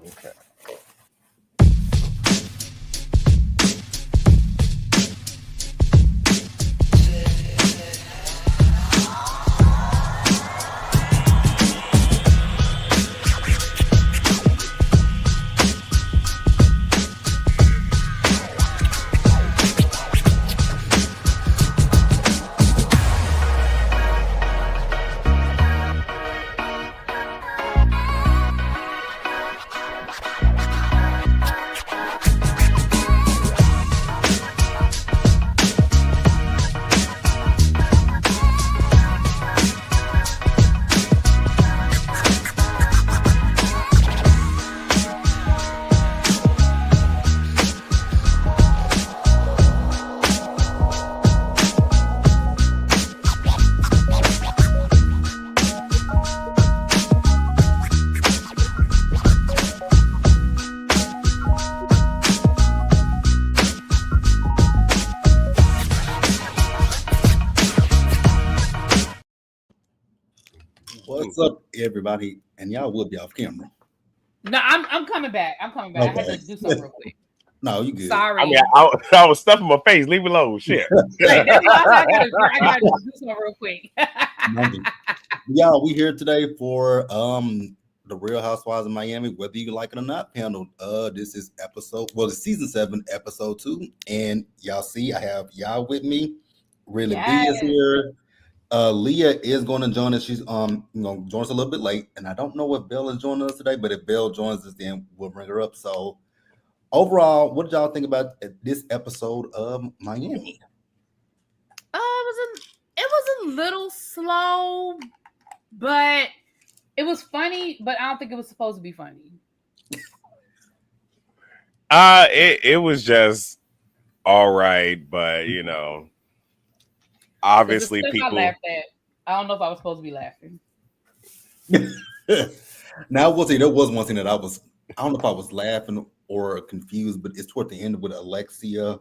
Okay. What's up, everybody? And y'all will be off camera. No, I'm coming back. I'm coming back. Okay. I had to do something real quick. No, you good. Sorry. I mean, I was stuffing my face. Leave me alone. Shit. Like, that's why I gotta do something real quick. Y'all, we here today for the Real Housewives of Miami, whether you like it or not panel. This is it's season 7, episode 2. And y'all see, I have y'all with me. Really B is here. Leah is going to join us. She's join us a little bit late, and I don't know if Belle is joining us today, but if Belle joins us, then we'll bring her up. So overall, what did y'all think about this episode of Miami? It was a little slow, but it was funny, but I don't think it was supposed to be funny. It was just all right, but obviously people. I laughed at. I don't know if I was supposed to be laughing. Now we'll see. There was one thing that I don't know if I was laughing or confused, but it's toward the end with Alexia.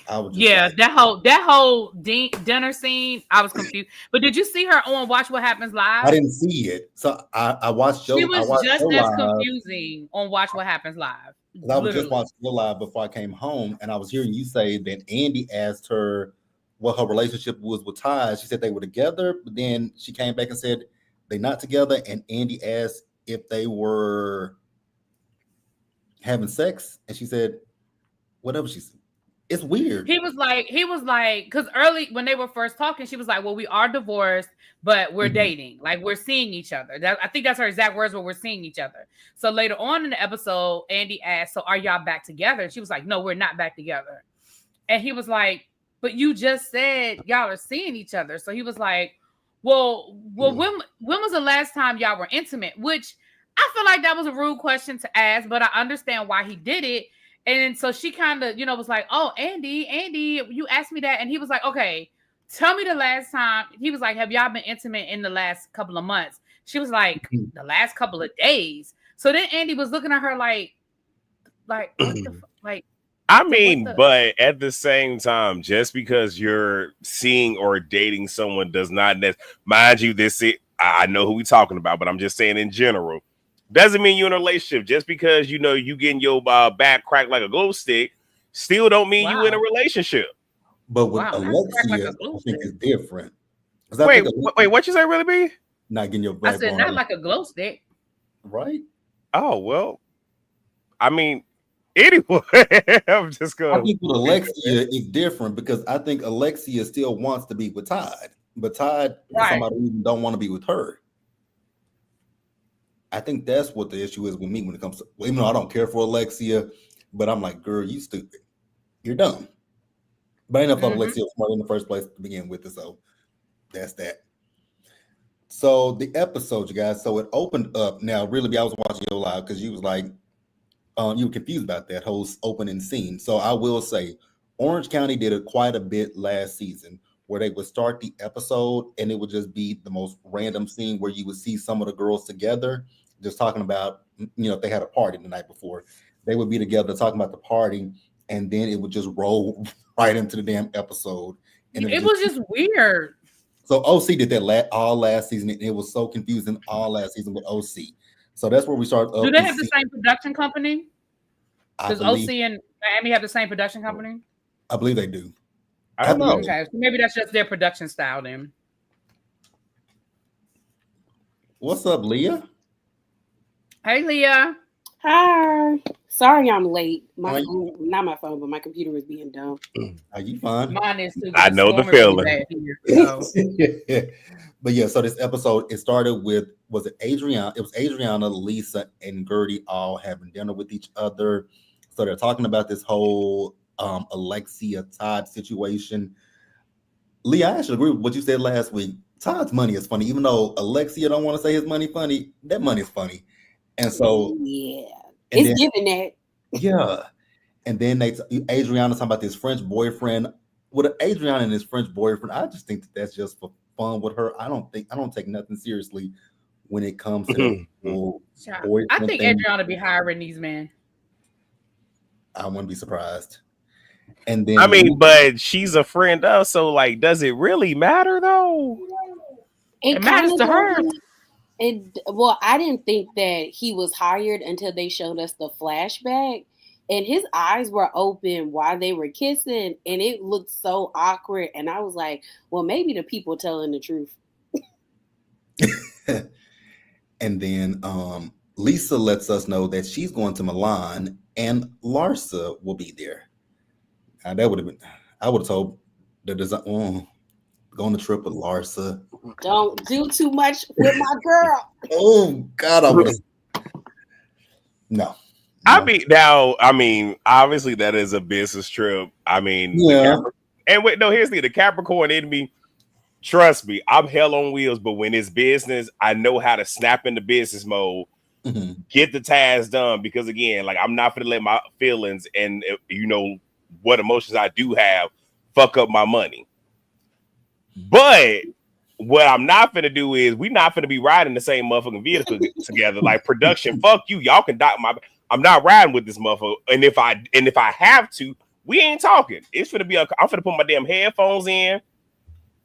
I was just that whole dinner scene. I was confused. But did you see her on Watch What Happens Live? I didn't see it, so I watched. She was just as confusing on Watch What Happens Live. I was just watching the live before I came home, and I was hearing you say that Andy asked her what her relationship was with Todd. She said they were together, but then she came back and said they're not together. And Andy asked if they were having sex, and she said whatever she said. It's weird. He was like, because early when they were first talking, she was like, well, we are divorced, but we're dating. Like, we're seeing each other. I think that's her exact words, but we're seeing each other. So later on in the episode, Andy asked, so are y'all back together? And she was like, no, we're not back together. And he was like, but you just said y'all are seeing each other. So he was like, well, when was the last time y'all were intimate? Which I feel like that was a rude question to ask, but I understand why he did it. And so she kind of, was like, oh, Andy, you asked me that. And he was like, okay, tell me the last time. He was like, have y'all been intimate in the last couple of months? She was like, the last couple of days. So then Andy was looking at her like, what the like. I mean, but at the same time, just because you're seeing or dating someone does not mind you, I know who we're talking about, but I'm just saying in general. Doesn't mean you're in a relationship. Just because you getting your back cracked like a glow stick, still don't mean you in a relationship. But with Alexia, I think it's different. Wait, what you say, really be? Not getting your back. I said not like a glow stick, right? Oh well, I mean, anyway, I'm just going. I think with Alexia is different because I think Alexia still wants to be with Todd, but Todd somebody who don't want to be with her. I think that's what the issue is with me when it comes to, even though I don't care for Alexia, but I'm like, girl, you stupid. You're dumb. But I ain't thought Alexia was smart in the first place to begin with, so that's that. So the episode, you guys, so it opened up. Now, really, I was watching you live because you was like, you were confused about that whole opening scene. So I will say, Orange County did it quite a bit last season, where they would start the episode and it would just be the most random scene where you would see some of the girls together, just talking about, if they had a party the night before, they would be together talking about the party, and then it would just roll right into the damn episode. And it was just weird. So OC did that all last season, and it was so confusing all last season with OC. So that's where we start. Do they have the same production company? Does OC and Miami have the same production company? I believe they do. I don't know. Okay, so maybe that's just their production style then. What's up, Leah? Hey, Leah. Hi. Sorry I'm late. My phone, not my phone, but my computer was being dumb. Are you fine? Mine is too. I know the feeling. But yeah, so this episode, it started with, was it Adriana? It was Adriana, Lisa, and Guerdy all having dinner with each other. So they're talking about this whole Alexia Todd situation. Lee, I actually agree with what you said last week. Todd's money is funny. Even though Alexia don't want to say his money funny, that money is funny. And so yeah, it's giving that. Yeah. And then Adriana talking about this French boyfriend. With Adriana and his French boyfriend, I just think that's just for fun with her. I don't take nothing seriously when it comes to boyfriend. I think Adriana be hiring these men. I wouldn't be surprised. And then I mean, but she's a friend of, so like, does it really matter though? It matters to her. Well, I didn't think that he was hired until they showed us the flashback, and his eyes were open while they were kissing, and it looked so awkward. And I was like, well, maybe the people telling the truth. And then Lisa lets us know that she's going to Milan and Larsa will be there. Now, that would have been, I would have told the design, go on the trip with Larsa. Don't do too much with my girl. Oh God, I would have. No. I mean, obviously that is a business trip. I mean, yeah. And wait, no, here's the Capricorn in me. Trust me, I'm hell on wheels, but when it's business, I know how to snap into business mode, get the task done. Because again, like, I'm not going to let my feelings and what emotions I do have fuck up my money. But what I'm not going to do is we're not going to be riding the same motherfucking vehicle together. Like, production, fuck you. Y'all can dock my. I'm not riding with this motherfucker. And if I have to, we ain't talking. It's gonna be. I'm gonna put my damn headphones in.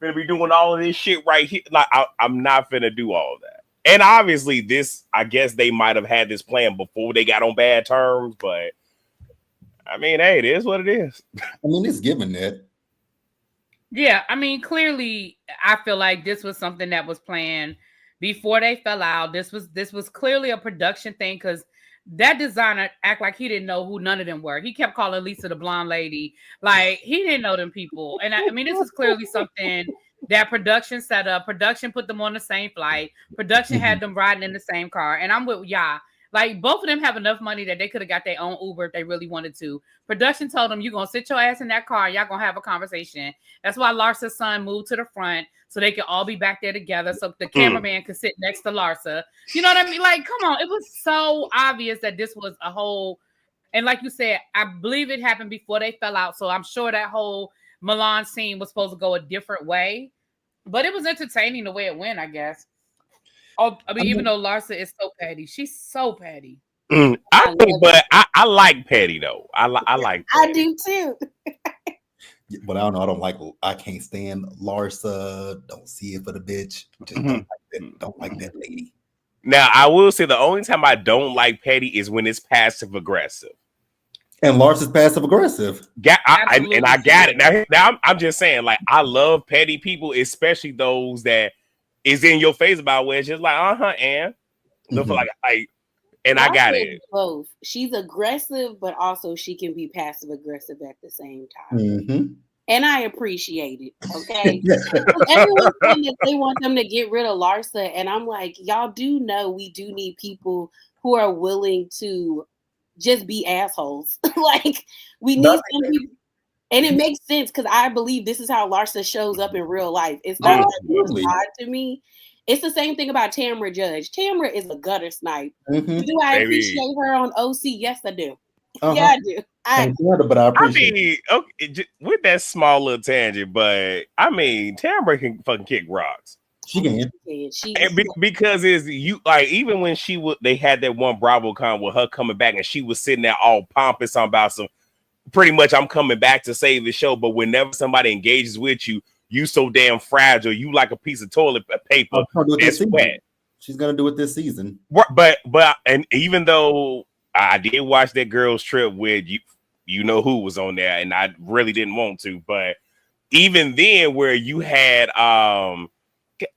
Gonna be doing all of this shit right here. Like, I'm not gonna do all of that. And obviously, this, I guess they might have had this plan before they got on bad terms. But I mean, hey, it is what it is. I mean, it's given that. Yeah, I mean, clearly, I feel like this was something that was planned before they fell out. This was clearly a production thing, because that designer act like he didn't know who none of them were. He kept calling Lisa the blonde lady. Like, he didn't know them people. And I mean, this is clearly something that production set up. Production put them on the same flight. Production had them riding in the same car. And I'm with y'all. Like, both of them have enough money that they could have got their own Uber if they really wanted to. Production told them, you're going to sit your ass in that car. Y'all going to have a conversation. That's why Larsa's son moved to the front, so they could all be back there together, so the cameraman could sit next to Larsa. You know what I mean? Like, come on. It was so obvious that this was a whole, and like you said, I believe it happened before they fell out, so I'm sure that whole Milan scene was supposed to go a different way. But it was entertaining the way it went, I guess. Oh, I mean, even though Larsa is so petty, she's so petty. I like petty though. I like. Petty. I do too. But I don't know. I can't stand Larsa. Don't see it for the bitch. Just don't like that lady. Now, I will say the only time I don't like petty is when it's passive aggressive. And Larsa's passive aggressive. I got it. Now I'm just saying, like, I love petty people, especially those that is in your face about where it's just like, and like, and I got it. Both. She's aggressive, but also she can be passive aggressive at the same time. And I appreciate it. Okay. Everyone's saying that they want them to get rid of Larsa. And I'm like, y'all do know we do need people who are willing to just be assholes. Like, we need some people. And it makes sense, because I believe this is how Larsa shows up in real life. It's not odd to me. It's the same thing about Tamra Judge. Tamra is a gutter snipe. Do I appreciate her on OC? Yes, I do. Yeah, I do. But I appreciate it. Okay, with that small little tangent, but I mean, Tamra can fucking kick rocks. She can. Because is you like, even when they had that one BravoCon with her coming back and she was sitting there all pompous about some. Pretty much, I'm coming back to save the show. But whenever somebody engages with you, you so damn fragile. You like a piece of toilet paper. It's wet. she's gonna do it this season. But and even though I did watch that girls trip with you know who was on there, and I really didn't want to, but even then where you had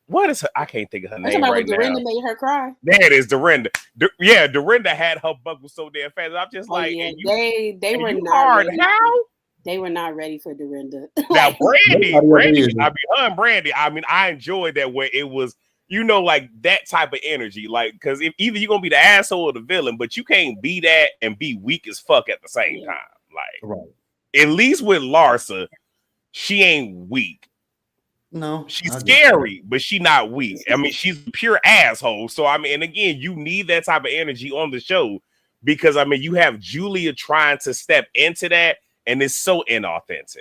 what is her, I can't think of her name right now. Dorinda made her cry. There it is, Dorinda. Dorinda had her buckle so damn fast. I'm just like, yeah, they were not hard. ready. How? They were not ready for Dorinda. Now Brandy, I mean, her and Brandy. I mean, I enjoyed that where it was, you know, like that type of energy. Like, because if either you're gonna be the asshole or the villain, but you can't be that and be weak as fuck at the same time. Like, right. At least with Larsa, she ain't weak. No, she's scary, but she not weak. I mean, she's a pure asshole. So I mean, and again, you need that type of energy on the show because I mean, you have Julia trying to step into that. And it's so inauthentic.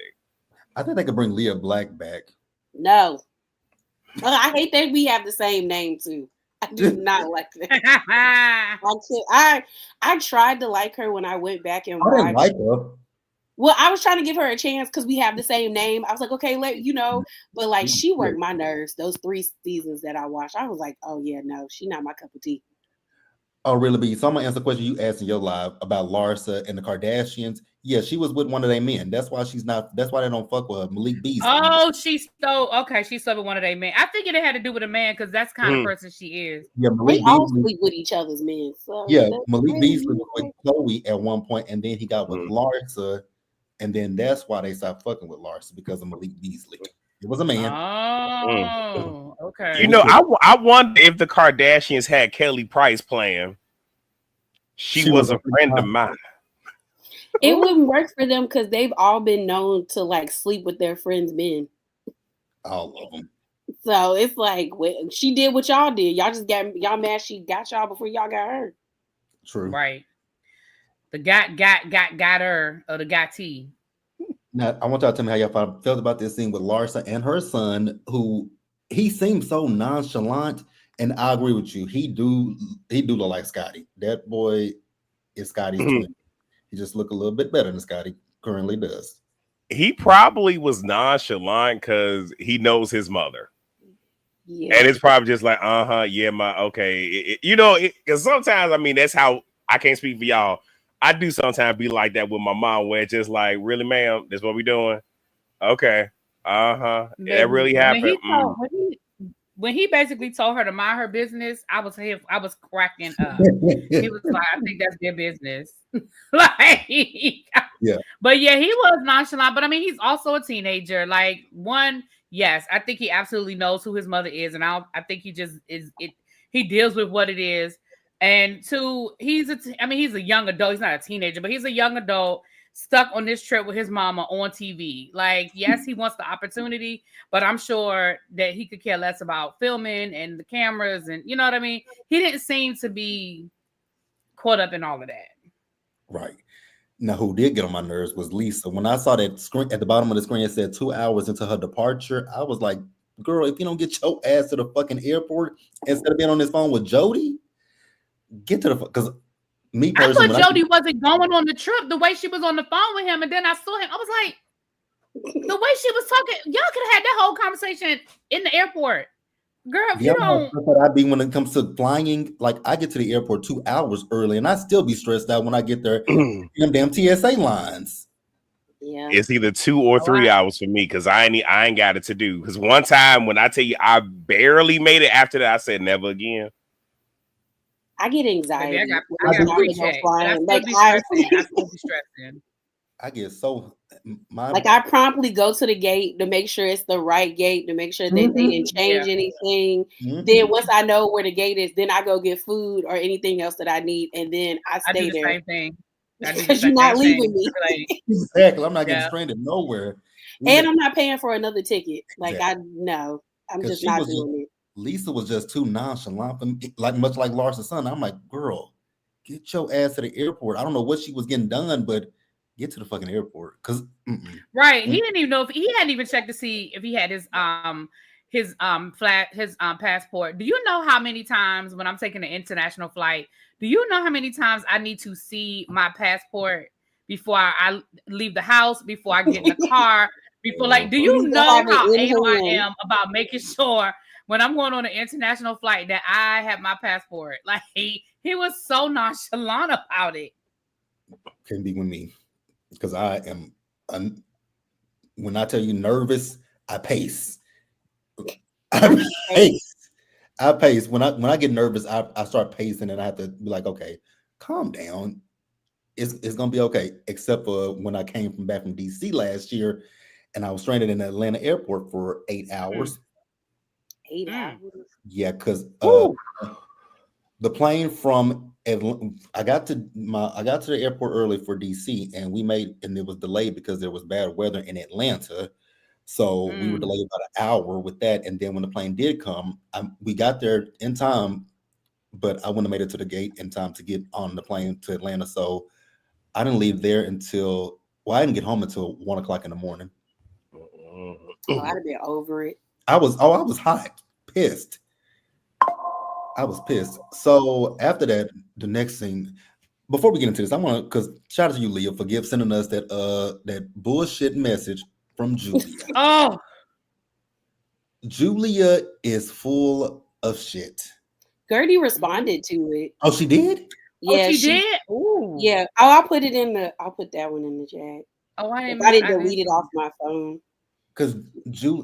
I think they could bring Leah Black back. No. I hate that we have the same name too. I do not like that. I tried to like her when I went back and watched. I didn't like her. Well, I was trying to give her a chance because we have the same name. I was like, okay, but like she worked my nerves. Those 3 seasons that I watched, I was like, oh yeah, no, she's not my cup of tea. Oh, really? B? So I'm gonna answer the question you asked in your live about Larsa and the Kardashians. Yeah, she was with one of their men. That's why she's not. That's why they don't fuck with her. Malik Beasley. Oh, she's so okay. She's with one of their men. I figured it had to do with a man because that's the kind of person she is. Yeah, Malik they all sleep with each other's men. So yeah, Malik Beasley was with Chloe at one point, and then he got with Larsa, and then that's why they stopped fucking with Larsa because of Malik Beasley. It was a man. Oh, okay. You know, I wonder if the Kardashians had Kelly Price playing. She was a friend of mine. It wouldn't work for them because they've all been known to like sleep with their friends' men. All of them. So it's like she did what y'all did. Y'all just y'all mad she got y'all before y'all got her. True. Right. The got her or the got T. Now I want y'all to tell me how y'all felt about this scene with Larsa and her son, who he seems so nonchalant. And I agree with you. He do look like Scotty. That boy is Scotty's twin. He just look a little bit better than Scotty currently does. He probably was nonchalant because he knows his mother. Yeah. And it's probably just like, yeah, okay. Because sometimes, I mean, that's how, I can't speak for y'all. I do sometimes be like that with my mom where it's just like, really, ma'am, this what we doing? Okay. That really happened. When he basically told her to mind her business, I was cracking up. He was like, I think that's their business. Yeah. But yeah, he was nonchalant. But I mean, he's also a teenager. Like, one, yes, I think he absolutely knows who his mother is, and I think he just is it. He deals with what it is. And 2, he's a young adult. He's not a teenager, but he's a young adult stuck on this trip with his mama on TV. Like, yes, he wants the opportunity, but I'm sure that he could care less about filming and the cameras and you know what I mean? He didn't seem to be caught up in all of that. Right. Now, who did get on my nerves was Lisa. When I saw that screen at the bottom of the screen, it said 2 hours into her departure. I was like, girl, if you don't get your ass to the fucking airport instead of being on this phone with Jody, get to the because me personally, I thought Jody wasn't going on the trip the way she was on the phone with him, and then I saw him. I was like, the way she was talking, y'all could have had that whole conversation in the airport, girl. If you don't, I be when it comes to flying. Like I get to the airport 2 hours early, and I still be stressed out when I get there. Them damn TSA lines. Yeah, it's either 2 or 3 hours for me because I ain't got it to do. Because one time when I tell you I barely made it, after that I said never again. I get anxiety. Maybe I got pre-check. I still be stressing. I get so I promptly go to the gate to make sure it's the right gate, to make sure that they didn't change anything. Then once I know where the gate is, then I go get food or anything else that I need, and then I stay there. Same thing. Because you're not leaving me. Exactly. I'm not getting stranded nowhere. And I'm not paying for another ticket. I'm just not doing it. Lisa was just too nonchalant for me, much like Larsa's son. I'm like, girl, get your ass to the airport. I don't know what she was getting done, but get to the fucking airport. Cause right. He didn't even know if he hadn't even checked to see if he had his passport. Do you know how many times when I'm taking an international flight, do you know how many times I need to see my passport before I leave the house, before I get in the car, before do you know how anal I am about making sure when I'm going on an international flight that I have my passport. Like he was so nonchalant about it. Can be with me because I am. When I tell you nervous, I pace. I pace. When I get nervous, I start pacing, and I have to be like, okay, calm down. It's gonna be okay. Except for when I came back from DC last year, and I was stranded in the Atlanta airport for 8 hours. 8 hours. Yeah, because the plane from Atlanta, I got to the airport early for DC, and it was delayed because there was bad weather in Atlanta. So we were delayed about an hour with that. And then when the plane did come, we got there in time, but I wouldn't have made it to the gate in time to get on the plane to Atlanta. So I didn't leave there I didn't get home until 1 o'clock in the morning. Oh, I'd have been over it. I was hot, pissed. I was pissed. So after that, the next thing, before we get into this, I want to, because shout out to you, Leah, for sending us that bullshit message from Julia. Oh, Julia is full of shit. Guerdy responded to it. Oh, she did? Yeah, she did. Ooh. Yeah. Oh, I'll put that one in the chat. Oh, I didn't delete it off my phone. Because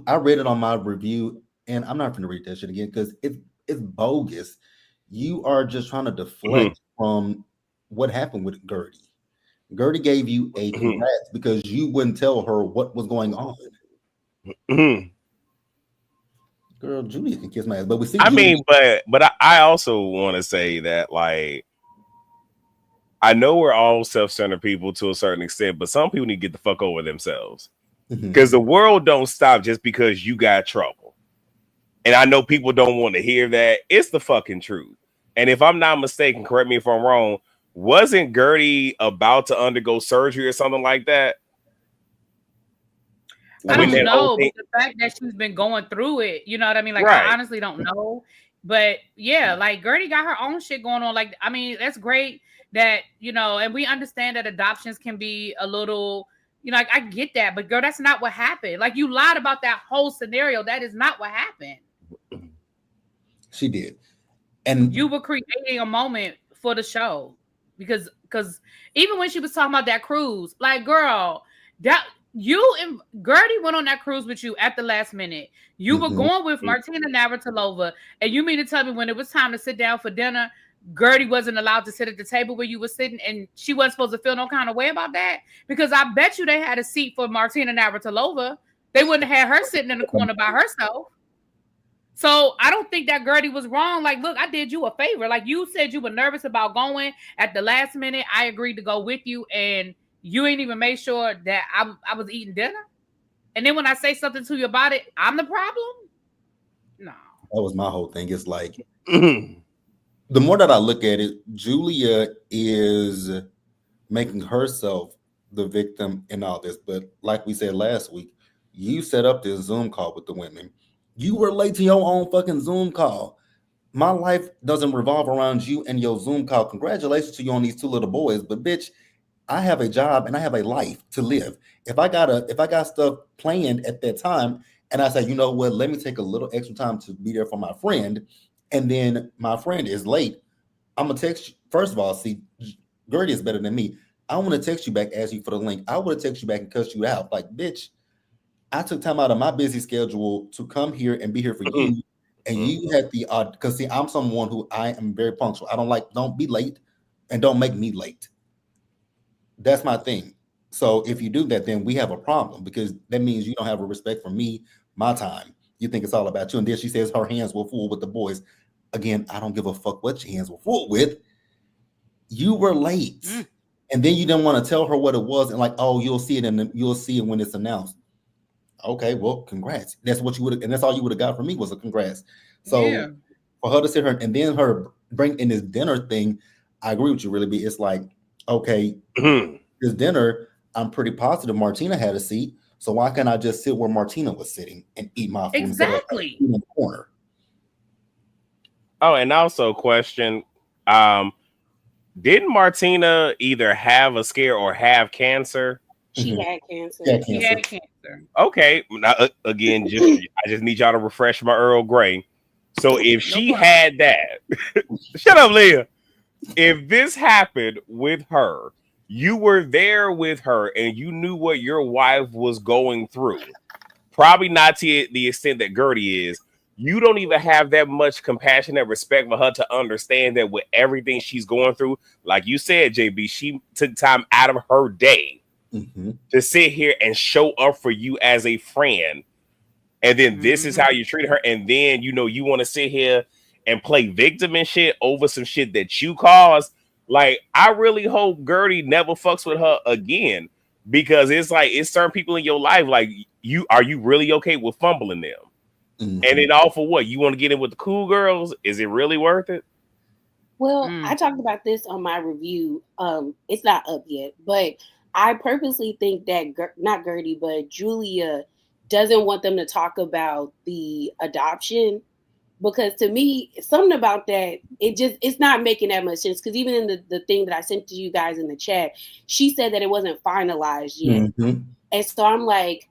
I read it on my review, and I'm not going to read that shit again because it's bogus. You are just trying to deflect from what happened with Guerdy. Guerdy gave you a congrats because you wouldn't tell her what was going on. Girl, Julia can kiss my ass, but we see. But I also want to say that, like, I know we're all self-centered people to a certain extent, but some people need to get the fuck over themselves because the world don't stop just because you got trouble. And I know people don't want to hear that. It's the fucking truth. And if I'm not mistaken, correct me if I'm wrong, wasn't Guerdy about to undergo surgery or something like that? I don't know, but the fact that she's been going through it, you know what I mean? Like, right. I honestly don't know. But yeah, like Guerdy got her own shit going on. Like, I mean, that's great that, you know, and we understand that adoptions can be a little, you know, like, I get that, but girl, that's not what happened. Like, you lied about that whole scenario. That is not what happened. She did. And you were creating a moment for the show because even when she was talking about that cruise, like, girl, that you and Guerdy went on that cruise with you at the last minute. You were going with Martina Navratilova, and you mean to tell me when it was time to sit down for dinner, Guerdy wasn't allowed to sit at the table where you were sitting, and she wasn't supposed to feel no kind of way about that? Because I bet you they had a seat for Martina Navratilova. They wouldn't have had her sitting in the corner by herself. So I don't think that Guerdy was wrong. Like, look, I did you a favor. Like, you said you were nervous about going at the last minute. I agreed to go with you, and you ain't even made sure that I was eating dinner. And then when I say something to you about it, I'm the problem? No. That was my whole thing. It's like, the more that I look at it, Julia is making herself the victim in all this. But like we said last week, you set up this Zoom call with the women. You were late to your own fucking Zoom call. My life doesn't revolve around you and your Zoom call. Congratulations to you on these 2 little boys, but bitch, I have a job and I have a life to live. If I got stuff planned at that time, and I say, you know what, let me take a little extra time to be there for my friend, and then my friend is late, I'm gonna text you. First of all, see, Guerdy is better than me. I want to text you back, ask you for the link. I would have texted you back and cussed you out. Like, bitch, I took time out of my busy schedule to come here and be here for you. And you had the because see, I'm someone who I am very punctual. I don't be late and don't make me late. That's my thing. So if you do that, then we have a problem because that means you don't have a respect for me, my time. You think it's all about you. And then she says her hands were full with the boys. Again, I don't give a fuck what your hands were full with. You were late. And then you didn't want to tell her what it was. And like, oh, you'll see it when it's announced. Okay, well, congrats. That's what you would have, and that's all you would have got from me was a congrats. So for her to sit her and then her bring in this dinner thing, I agree with you, really. Be it's like, okay, this dinner, I'm pretty positive Martina had a seat. So why can't I just sit where Martina was sitting and eat my food exactly in the corner? Oh, and also question, didn't Martina either have a scare or have cancer? She had cancer. She had cancer. Okay. Now, again, I just need y'all to refresh my Earl Grey. So if she had that, shut up, Leah. If this happened with her, you were there with her and you knew what your wife was going through. Probably not to the extent that Guerdy is. You don't even have that much compassion and respect for her to understand that with everything she's going through, like you said, JB, she took time out of her day to sit here and show up for you as a friend. And then this is how you treat her. And then, you want to sit here and play victim and shit over some shit that you caused. Like, I really hope Guerdy never fucks with her again, because it's like, it's certain people in your life. Like, are you really okay with fumbling them? And then all for what? You want to get in with the cool girls? Is it really worth it? Well, I talked about this on my review. It's not up yet, but I purposely think that not Guerdy, but Julia doesn't want them to talk about the adoption, because to me, something about that, it's not making that much sense. Because even in the thing that I sent to you guys in the chat, she said that it wasn't finalized yet. And so I'm like,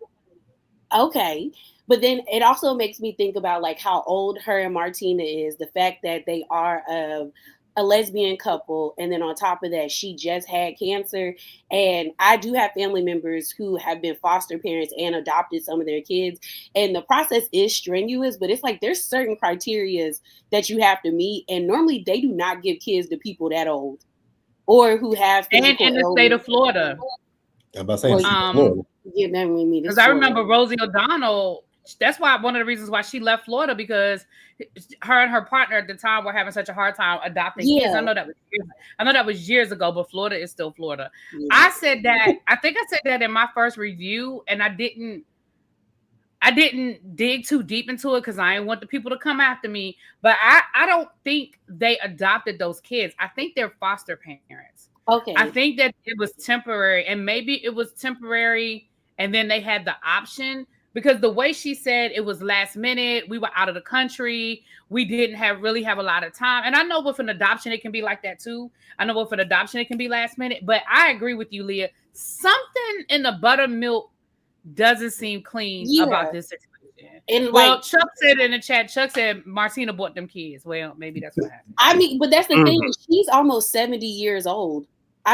okay. But then it also makes me think about like how old her and Martina is, the fact that they are a lesbian couple, and then on top of that, she just had cancer. And I do have family members who have been foster parents and adopted some of their kids, and the process is strenuous, but it's like there's certain criterias that you have to meet, and normally they do not give kids to people that old or who have physical in the state of Florida. I'm about to say Florida. Because I remember Rosie O'Donnell. That's why one of the reasons why she left Florida, because her and her partner at the time were having such a hard time adopting kids. I know that was years ago, but Florida is still Florida. Yeah. I think I said that in my first review, and I didn't dig too deep into it because I didn't want the people to come after me. But I don't think they adopted those kids. I think they're foster parents. Okay. I think that it was temporary, and maybe it was temporary, and then they had the option. Because the way she said it was last minute, we were out of the country, we didn't really have a lot of time. And I know with an adoption, it can be like that too. I know with an adoption, it can be last minute. But I agree with you, Leah. Something in the buttermilk doesn't seem clean about this situation. And Chuck said in the chat, Chuck said Martina bought them kids. Well, maybe that's what happened. I mean, but that's the thing. She's almost 70 years old.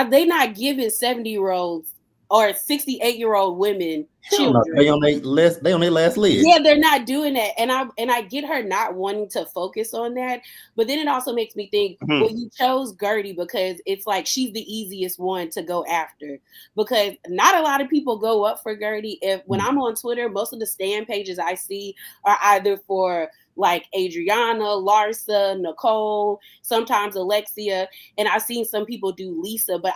They not giving 70-year-olds or 68-year-old women children. They on their last leg. Yeah, they're not doing that. And I get her not wanting to focus on that. But then it also makes me think, well, you chose Guerdy because it's like she's the easiest one to go after. Because not a lot of people go up for Guerdy. When I'm on Twitter, most of the stan pages I see are either for like Adriana, Larsa, Nicole, sometimes Alexia, and I've seen some people do Lisa, but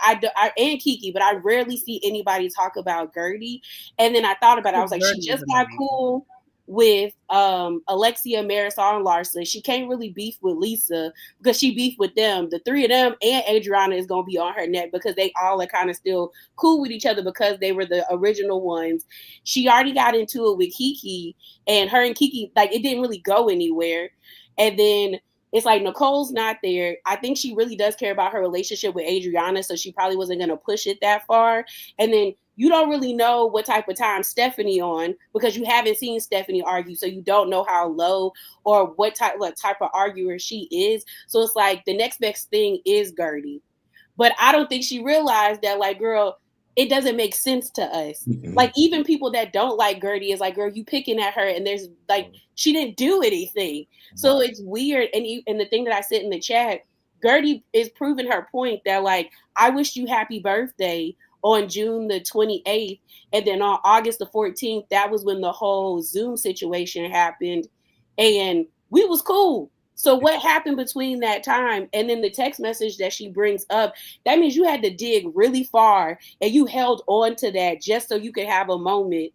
and Kiki, but I rarely see anybody talk about Guerdy. And then I thought about it, I was like, she just got cool with Alexia, Marisol, and Larsa. She can't really beef with Lisa because she beefed with them. The three of them and Adriana is gonna be on her neck because they all are kind of still cool with each other because they were the original ones. She already got into it with Kiki, and her and Kiki, like, it didn't really go anywhere. And then it's like Nicole's not there. I think she really does care about her relationship with Adriana, so she probably wasn't gonna push it that far. And then you don't really know what type of time Stephanie on because you haven't seen Stephanie argue, so you don't know how low or what type of arguer she is. So it's like the next best thing is Guerdy. But I don't think she realized that, like, girl, it doesn't make sense to us. Like, even people that don't like Guerdy is like, girl, you picking at her, and there's like, she didn't do anything. So it's weird. And the thing that I said in the chat, Guerdy is proving her point that, like, I wish you happy birthday on June the 28th. And then on August the 14th, that was when the whole Zoom situation happened. And we was cool. So what happened between that time and then the text message that she brings up, that means you had to dig really far and you held on to that just so you could have a moment.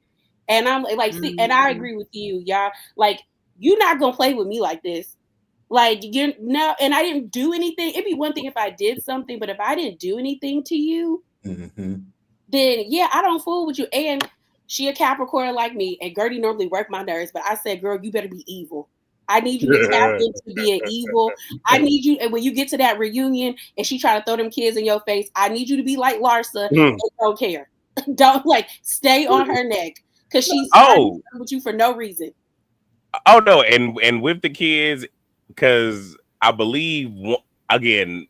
And I'm like, see, and I agree with you, y'all. Like, you're not going to play with me like this. Like, and I didn't do anything. It'd be one thing if I did something, but if I didn't do anything to you, then yeah, I don't fool with you. And she a Capricorn like me, and Guerdy normally work my nerves, but I said, girl, you better be evil. I need you to tap into being evil. I need you, and when you get to that reunion and she try to throw them kids in your face, I need you to be like Larsa and don't care. Don't, like, stay on her neck because she's with you for no reason. Oh no, and with the kids, because I believe again,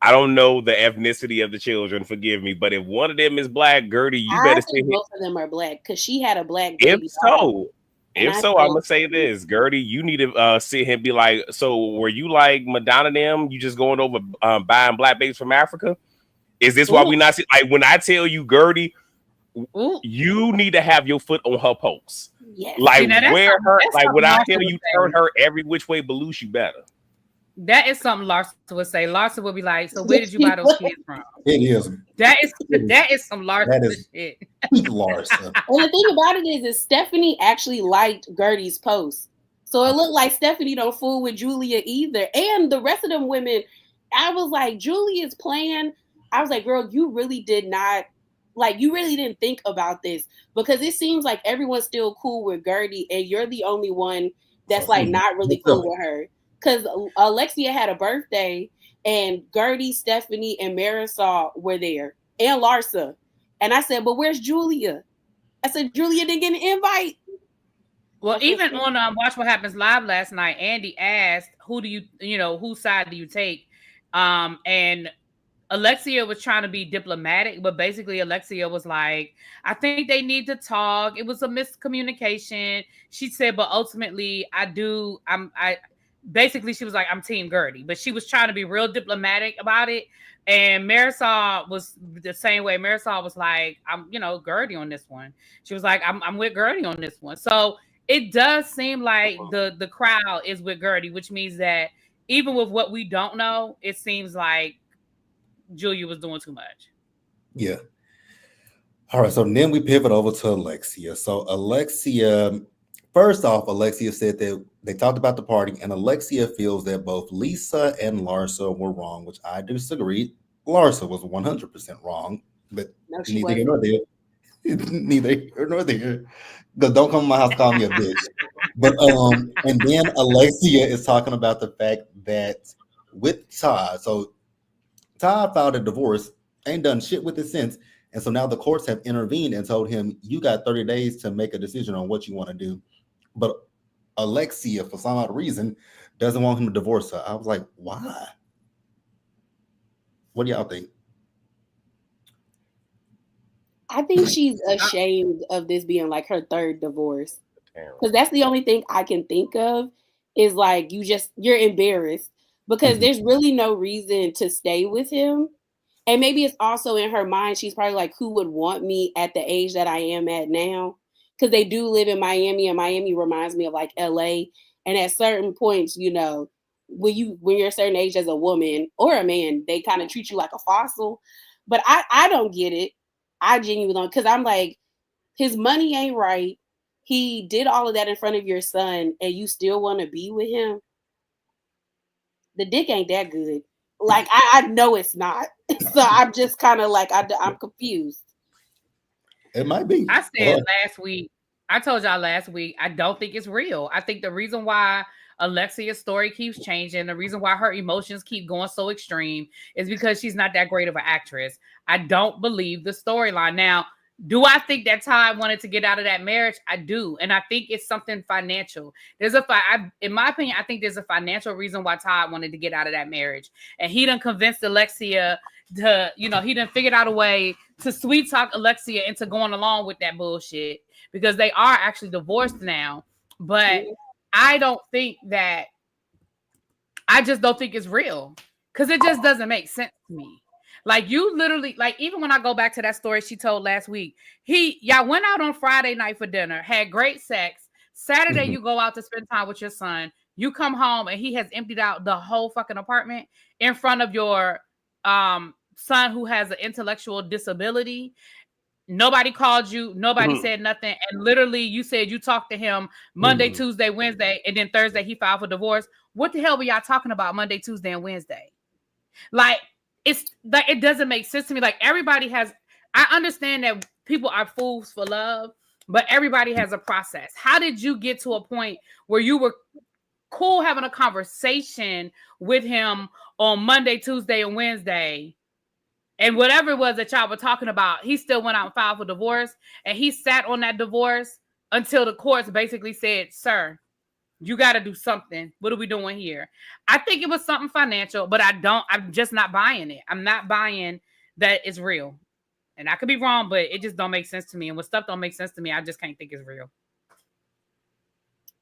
I don't know the ethnicity of the children. Forgive me, but if one of them is black, Guerdy, you I better sit think here. both of them are black because she had a black If baby daughter. so, And if I so, I'm said, gonna say this, Guerdy, you need to sit here and be like, so were you like Madonna them? You just going over buying black babes from Africa? Is this why ooh, we not see? Like when I tell you, Guerdy, Ooh. you need to have your foot on her pulse. yes. Like See, now where her, that's like when something I Larsa tell would you, turn say. her every which way but loose, you better. That is something Larsa would say. Larsa would be like, "So where did you buy those kids from?" It is. That is some Larsa That is shit. Larsa. And the thing about it is Stephanie actually liked Guerdy's post. So it looked like Stephanie don't fool with Julia either. And the rest of them women, I was like, Julia's plan. I was like, girl, you really did not, like, you really didn't think about this because it seems like everyone's still cool with Guerdy and you're the only one that's like not really cool with her. Because Alexia had a birthday and Guerdy, Stephanie, and Marisol were there and Larsa. And I said, but where's Julia? I said, Julia didn't get an invite. Well, even on Watch What Happens Live last night, Andy asked, "Who do whose side do you take?" And Alexia was trying to be diplomatic, but basically Alexia was like, "I think they need to talk. It was a miscommunication." She said, "But ultimately, I." Basically, she was like, "I'm Team Guerdy," but she was trying to be real diplomatic about it. And Marisol was the same way. Marisol was like, "I'm, Guerdy on this one." She was like, "I'm with Guerdy on this one." So it does seem like the crowd is with Guerdy, which means that even with what we don't know, it seems like Julia was doing too much. Yeah. All right. So then we pivot over to Alexia. So Alexia, first off, Alexia said that they talked about the party, and Alexia feels that both Lisa and Larsa were wrong, which I disagree. Larsa was 100% wrong, but No, she neither here wasn't. nor there. Neither here nor there. Because don't come to my house calling me a bitch. But and then Alexia is talking about the fact that with Todd, so Todd filed a divorce, ain't done shit with it since. And so now the courts have intervened and told him, you got 30 days to make a decision on what you want to do. But Alexia, for some odd reason, doesn't want him to divorce her. I was like, why? What do y'all think? I think she's ashamed of this being like her third divorce. Because that's the only thing I can think of is like you're embarrassed because there's really no reason to stay with him. And maybe it's also in her mind, she's probably like, who would want me at the age that I am at now? Because they do live in Miami, and Miami reminds me of like LA. And at certain points, when you're a certain age as a woman or a man, they kind of treat you like a fossil. But I don't get it. I genuinely don't, because I'm like, his money ain't right. He did all of that in front of your son, and you still want to be with him. The dick ain't that good. Like I know it's not. So I'm just kind of like I'm confused. It might be. I said last week, I told y'all last week, I don't think it's real. I think the reason why Alexia's story keeps changing, the reason why her emotions keep going so extreme is because she's not that great of an actress. I don't believe the storyline. Now, do I think that Todd wanted to get out of that marriage? I do. And I think it's something financial. In my opinion, I think there's a financial reason why Todd wanted to get out of that marriage. And he done convinced Alexia to, he done figured out a way to sweet talk Alexia into going along with that bullshit because they are actually divorced now. But I just don't think it's real because it just doesn't make sense to me. Like you literally, like even when I go back to that story she told last week, y'all went out on Friday night for dinner, had great sex. Saturday you go out to spend time with your son. You come home and he has emptied out the whole fucking apartment in front of your son who has an intellectual disability. Nobody called you. Nobody said nothing. And literally you said you talked to him Monday, Tuesday, Wednesday, and then Thursday he filed for divorce. What the hell were y'all talking about Monday, Tuesday, and Wednesday? Like, it's like, it doesn't make sense to me. Like I understand that people are fools for love, but everybody has a process. How did you get to a point where you were cool having a conversation with him on Monday, Tuesday, and Wednesday? And whatever it was that y'all were talking about, he still went out and filed for divorce. And he sat on that divorce until the courts basically said, sir, You got to do something. What are we doing here? I think it was something financial, but I'm just not buying it. I'm not buying that it's real. And I could be wrong, but it just don't make sense to me. And when stuff don't make sense to me, I just can't think it's real.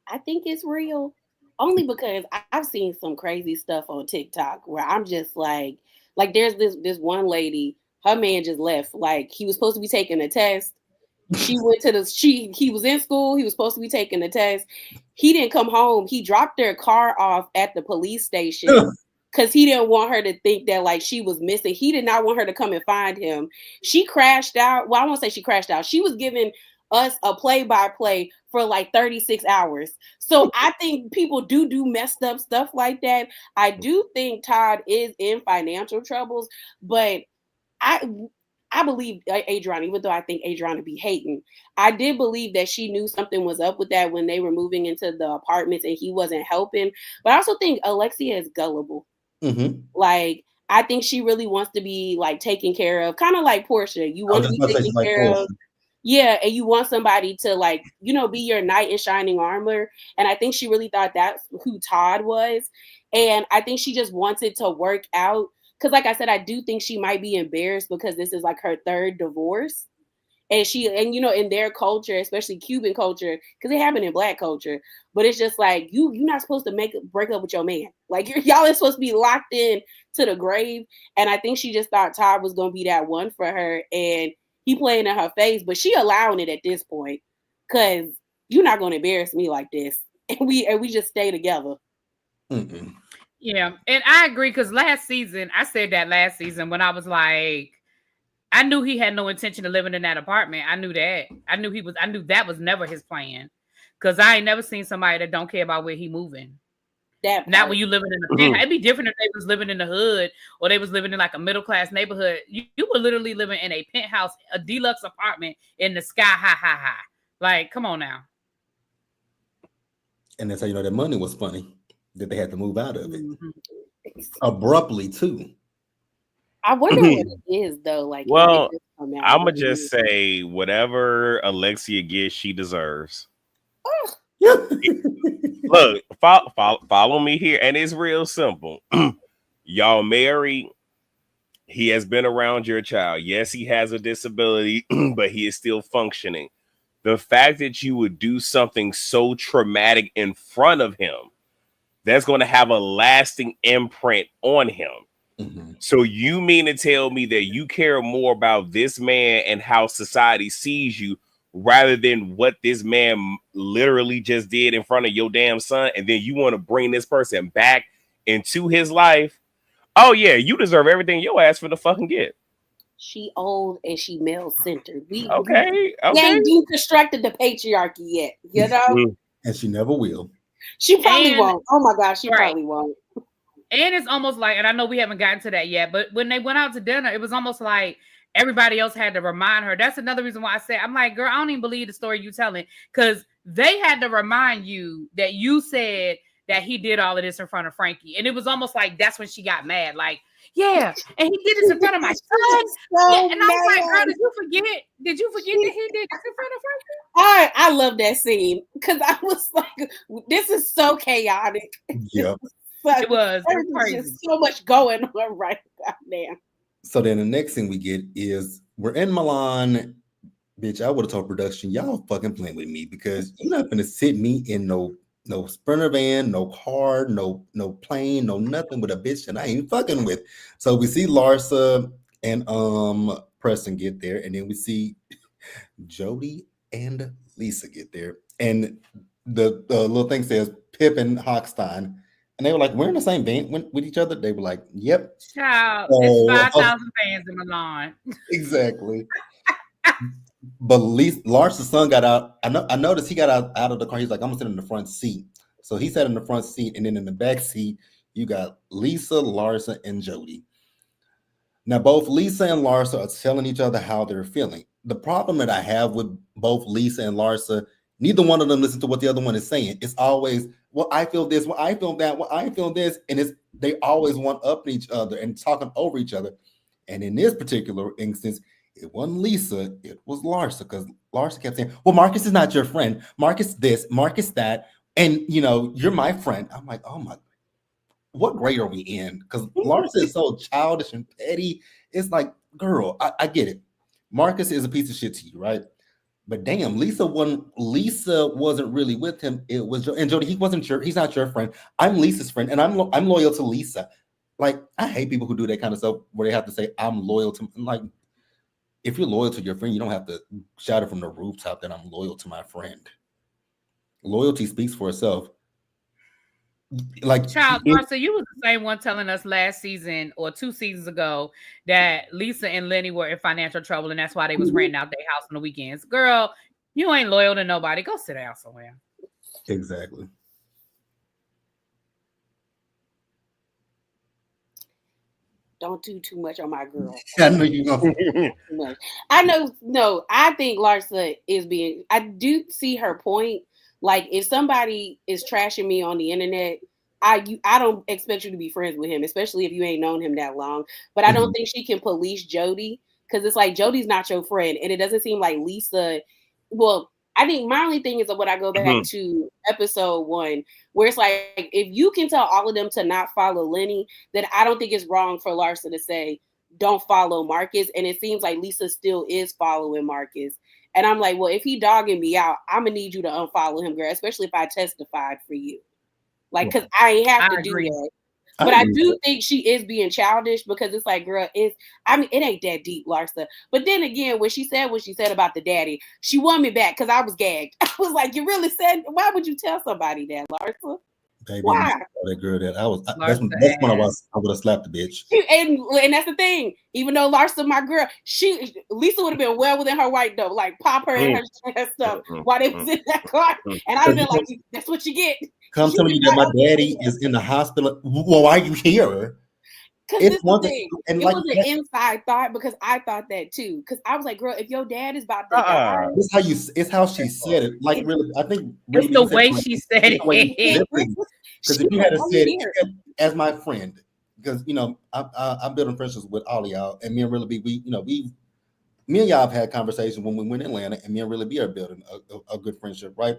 I think it's real only because I've seen some crazy stuff on TikTok where I'm just like there's this one lady, her man just left. Like he was supposed to be taking a test. He was in school. He was supposed to be taking the test. He didn't come home. He dropped their car off at the police station because he didn't want her to think that like she was missing. He did not want her to come and find him. She crashed out. Well, I won't say she crashed out. She was giving us a play-by-play for like 36 hours. So I think people do messed up stuff like that. I do think Todd is in financial troubles, but I believe Adriana, even though I think Adriana be hating, I did believe that she knew something was up with that when they were moving into the apartments and he wasn't helping. But I also think Alexia is gullible. Mm-hmm. Like, I think she really wants to be like taken care of, kind of like Portia. You want to be taken care of. Yeah, and you want somebody to like, be your knight in shining armor. And I think she really thought that's who Todd was. And I think she just wanted to work out. Because like I said, I do think she might be embarrassed because this is like her third divorce. And in their culture, especially Cuban culture, because it happened in Black culture, but it's just like, you're not supposed to break up with your man. Like y'all are supposed to be locked in to the grave. And I think she just thought Todd was going to be that one for her. And he playing in her face, but she allowing it at this point because you're not going to embarrass me like this. And we just stay together. Mm-mm. Yeah, and I agree because I said that last season when I was like, I knew he had no intention of living in that apartment. I knew that. I knew that was never his plan because I ain't never seen somebody that don't care about where he moving. Not when you living in a penthouse. It'd be different if they was living in the hood or they was living in like a middle class neighborhood. You were literally living in a penthouse, a deluxe apartment in the sky high. Like, come on now. And that's how you know that money was funny. That they had to move out of it abruptly too. I wonder what it is though. Like, well, I'm gonna just say whatever Alexia gets, she deserves. Look, follow me here, and it's real simple. Y'all married. He has been around your child. Yes, he has a disability, but he is still functioning. The fact that you would do something so traumatic in front of him, that's going to have a lasting imprint on him. Mm-hmm. So you mean to tell me that you care more about this man and how society sees you rather than what this man literally just did in front of your damn son, and then you want to bring this person back into his life? Oh yeah, you deserve everything your ass for the fucking get. She old and she male-centered. We ain't deconstructed the patriarchy yet, you know? And she never will. She probably won't. Oh my gosh, she probably won't. And it's almost like, and I know we haven't gotten to that yet, but when they went out to dinner, it was almost like everybody else had to remind her. That's another reason why I said, I'm like, girl, I don't even believe the story you telling, because they had to remind you that you said that he did all of this in front of Frankie. And it was almost like that's when she got mad. Like, yeah, and he did this in front of my son. And I was like, girl, did you forget that he did this in front of Frankie? I love that scene because I was like, this is so chaotic. Yeah. It was crazy. Just so much going on right now. So then the next thing we get is we're in Milan. Bitch, I would have told production, y'all fucking playing with me because you're not gonna sit me in no Sprinter van, no car, no plane, no nothing with a bitch that I ain't fucking with. So we see Larsa and Preston get there, and then we see Jody and Lisa get there, and the little thing says Pip and Hochstein. And they were like, we're in the same van with each other. They were like, yep. Child, it's 5,000 fans in Milan. Exactly. But Larsa's son got out. I noticed he got out of the car. He's like, I'm going to sit in the front seat. So he sat in the front seat. And then in the back seat, you got Lisa, Larsa, and Jody. Now, both Lisa and Larsa are telling each other how they're feeling. The problem that I have with both Lisa and Larsa, neither one of them listen to what the other one is saying. It's always, well, I feel this, well, I feel that, well, I feel this. And they always want up each other and talking over each other. And in this particular instance, it wasn't Lisa, it was Larsa, because Larsa kept saying, well, Marcus is not your friend. Marcus this, Marcus that. And you're my friend. I'm like, oh my, what grade are we in? Because Larsa is so childish and petty. It's like, girl, I get it. Marcus is a piece of shit to you, right? But damn, Lisa wasn't really with him. It was and Jody. He's not your friend. I'm Lisa's friend, and I'm loyal to Lisa. Like, I hate people who do that kind of stuff where they have to say I'm loyal to. Like, if you're loyal to your friend, you don't have to shout it from the rooftop that I'm loyal to my friend. Loyalty speaks for itself. Like, Larsa, you was the same one telling us last season or 2 seasons ago that Lisa and Lenny were in financial trouble, and that's why they was renting out their house on the weekends. Girl, you ain't loyal to nobody. Go sit down somewhere. Exactly. Don't do too much on my girl. I know you're gonna. I know. No, I think Larsa is being. I do see her point. Like, if somebody is trashing me on the internet, I don't expect you to be friends with him, especially if you ain't known him that long. But I don't think she can police Jody, because it's like Jody's not your friend, and it doesn't seem like Lisa. Well, I think my only thing is when I go back to episode 1, where it's like, if you can tell all of them to not follow Lenny, then I don't think it's wrong for Larsa to say, don't follow Marcus. And it seems like Lisa still is following Marcus. And I'm like, well, if he dogging me out, I'm going to need you to unfollow him, girl, especially if I testified for you. Like, because I ain't have to do that. But I do think she is being childish, because it's like, girl, it ain't that deep, Larsa. But then again, when she said what she said about the daddy, she won me back, because I was gagged. I was like, you really said, why would you tell somebody that, Larsa? Baby, why? That girl that I was, that's when I would have slapped the bitch. And that's the thing. Even though Larsa, my girl, Lisa would have been well within her right, though. Like, pop her and her stuff while they was in that car. And I'd have been like, that's what you get. Come tell me that my daddy is in the hospital. Well, why are you here? Because this the thing. It was an inside thought, because I thought that too. Because I was like, girl, if your dad is about to die. It's how she said it. Like, really, I think it's the way she said it. Because if you had said it as my friend, because I'm building friendships with all of y'all, and me and Really B, me and y'all have had conversations when we went to Atlanta, and me and Really B are building a good friendship, right?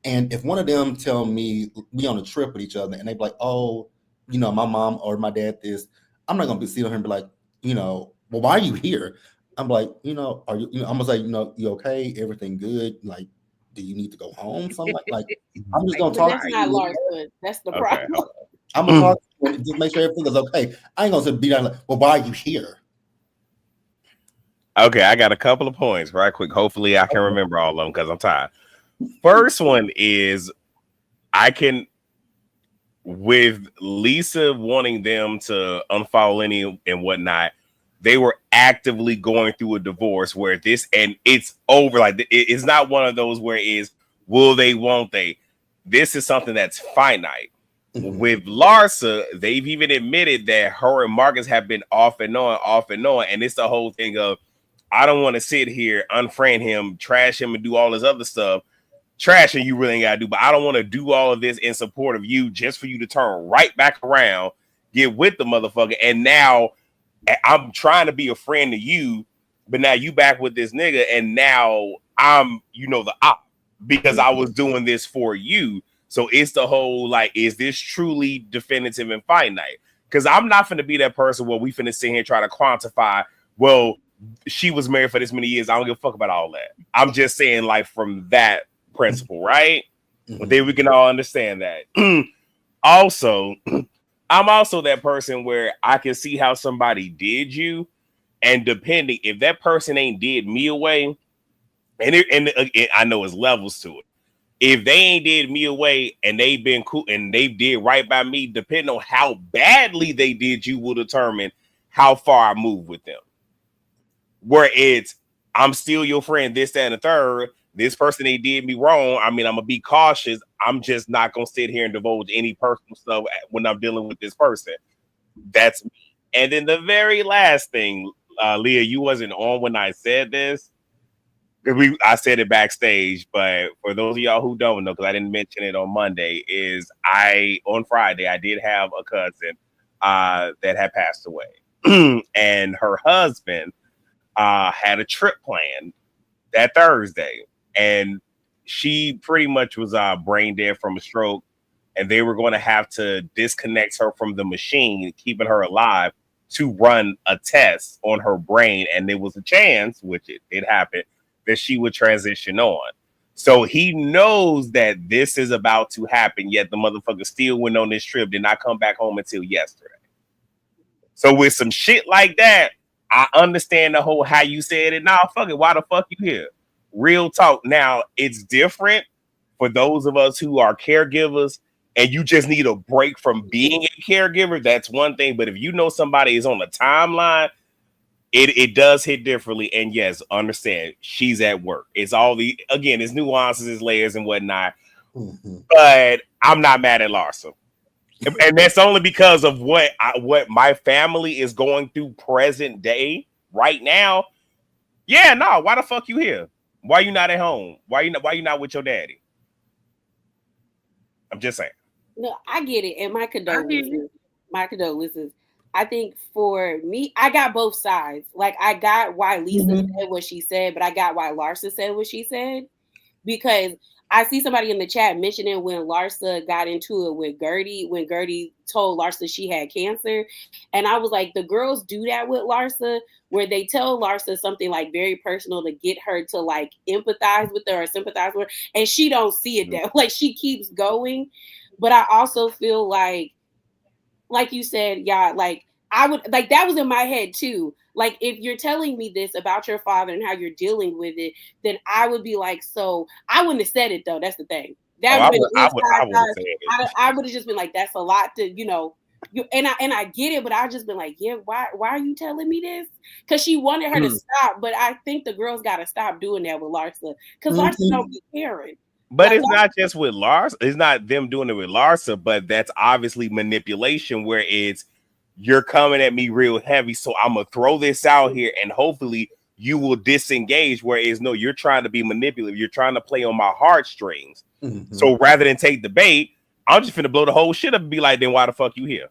And if one of them tell me we on a trip with each other, and they be like, oh, my mom or my dad this, I'm not gonna be sitting here and be like, well, why are you here? I'm like, are you? I'm gonna say, you okay? Everything good? Like, do you need to go home? Something like I'm just gonna talk. That's not Larsa. That's the problem. I'm gonna talk to you and just make sure everything is okay. I ain't gonna be down like, well, why are you here? Okay, I got a couple of points right quick. Hopefully, I can remember all of them because I'm tired. First one is with Lisa wanting them to unfollow Lenny and whatnot, they were actively going through a divorce where it's over. Like, it's not one of those where it is, will they, won't they? This is something that's finite. With Larsa, they've even admitted that her and Marcus have been off and on. And it's the whole thing of, I don't want to sit here, unfriend him, trash him, and do all this other stuff. Trashing you really ain't gotta do, but I don't want to do all of this in support of you just for you to turn right back around, get with the motherfucker, and now I'm trying to be a friend to you, but now you back with this nigga, and now I'm the op because I was doing this for you. So it's the whole, like, is this truly definitive and finite? Because I'm not finna be that person where we finna sit here and try to quantify, well, she was married for this many years, I don't give a fuck about all that. I'm just saying, like, from that principle, right? But then we can all understand that. Also, I'm also that person where I can see how somebody did you, and depending if that person ain't did me away, and I know it's levels to it. If they ain't did me away and they've been cool and they did right by me, depending on how badly they did you will determine how far I move with them. Where it's, I'm still your friend, this, that, and the third. This person, they did me wrong. I mean, I'm going to be cautious. I'm just not going to sit here and divulge any personal stuff when I'm dealing with this person. That's me. And then the very last thing, Leah, you wasn't on when I said this. I said it backstage, but for those of y'all who don't know, because I didn't mention it on Monday, is on Friday, I did have a cousin that had passed away. And her husband had a trip planned that Thursday. And she pretty much was brain dead from a stroke, and they were going to have to disconnect her from the machine, keeping her alive, to run a test on her brain. And there was a chance, which it happened, that she would transition on. So he knows that this is about to happen, yet the motherfucker still went on this trip, did not come back home until yesterday. So with some shit like that, I understand the whole how you said it. Nah, fuck it. Why the fuck you here? Real talk. Now, it's different for those of us who are caregivers and you just need a break from being a caregiver. That's one thing. But if you know somebody is on the timeline, it does hit differently. And yes, understand, she's at work. It's all it's nuances, it's layers and whatnot. Mm-hmm. But I'm not mad at Larsa. And that's only because of what my family is going through present day right now. Yeah, no, why the fuck you here? Why you not at home? Why you not with your daddy? I'm just saying. No, I get it. And my condolences. I think for me, I got both sides. Like, I got why Lisa said what she said, but I got why Larsa said what she said. Because I see somebody in the chat mentioning when Larsa got into it with Guerdy, when Guerdy told Larsa she had cancer. And I was like, the girls do that with Larsa, where they tell Larsa something like very personal to get her to like empathize with her or sympathize with her. And she don't see it that like she keeps going. But I also feel like you said, yeah, like I would like that was in my head too. Like, if you're telling me this about your father and how you're dealing with it, then I would be like, so I wouldn't have said it though. That's the thing. I would have just been like, that's a lot to, and I get it, but I've just been like, yeah, why are you telling me this? Because she wanted her to stop, but I think the girls got to stop doing that with Larsa because Larsa don't be caring. But like, it's not just with Larsa. It's not them doing it with Larsa, but that's obviously manipulation where it's, you're coming at me real heavy, so I'm gonna throw this out here and hopefully you will disengage. Whereas no, you're trying to be manipulative. You're trying to play on my heartstrings. Mm-hmm. So rather than take the bait, I'm just finna blow the whole shit up and be like, then why the fuck you here?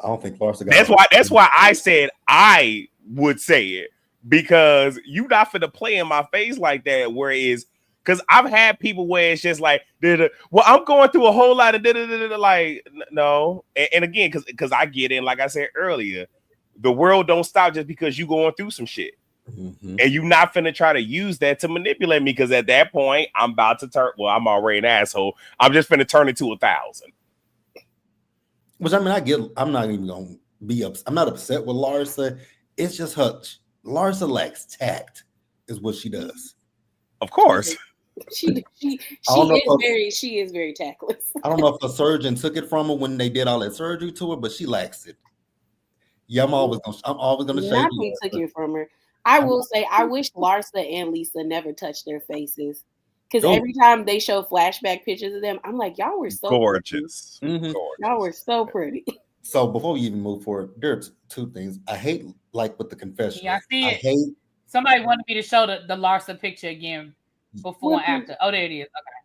I don't think Larsa got That's why I said I would say it, because you not finna play in my face like that. Whereas, because I've had people where it's just like, well, I'm going through a whole lot of like, no. And again, because I get in, like I said earlier, the world don't stop just because you going through some shit. Mm-hmm. And you not finna try to use that to manipulate me, because at that point, I'm about to turn, well, I'm already an asshole. I'm just finna turn into 1,000. Which, I mean, I'm not even going to be upset. I'm not upset with Larsa. It's just Larsa lacks tact is what she does. Of course. She is very tactless. I don't know if a surgeon took it from her when they did all that surgery to her, but she lacks it. Yeah, I'm always gonna say nothing took it from her. I will say I wish Larsa and Lisa never touched their faces, because every time they show flashback pictures of them, I'm like, y'all were so gorgeous. Mm-hmm. Y'all were so pretty. So before we even move forward, there's two things I hate, like with the confession. Yeah, I see it. Somebody wanted me to show the Larsa picture again. Before and after. Oh, there it is. Okay.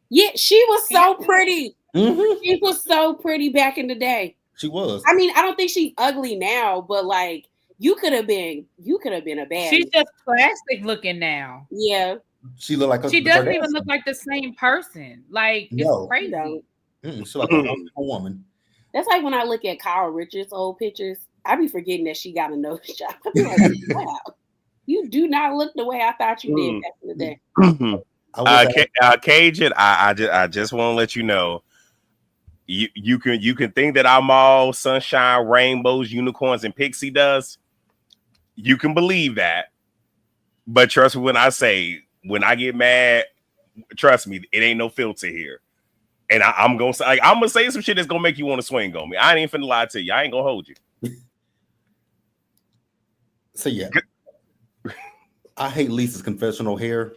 Yeah, she was so pretty. Mm-hmm. She was so pretty back in the day. She was. I mean, I don't think she's ugly now, but like you could have been a bad. She's just plastic looking now. Yeah. She look like she doesn't even look like the same person. Like, it's crazy. She's like a woman. That's like when I look at Kyle Richards' old pictures, I be forgetting that she got a nose job. I be like, wow. You do not look the way I thought you did back in the day. Cajun, I just want to let you know, you can think that I'm all sunshine, rainbows, unicorns, and pixie dust. You can believe that, but trust me when I say, when I get mad, trust me, it ain't no filter here. And I'm gonna say some shit that's gonna make you want to swing on me. I ain't even finna lie to you. I ain't gonna hold you. So yeah. I hate Lisa's confessional hair,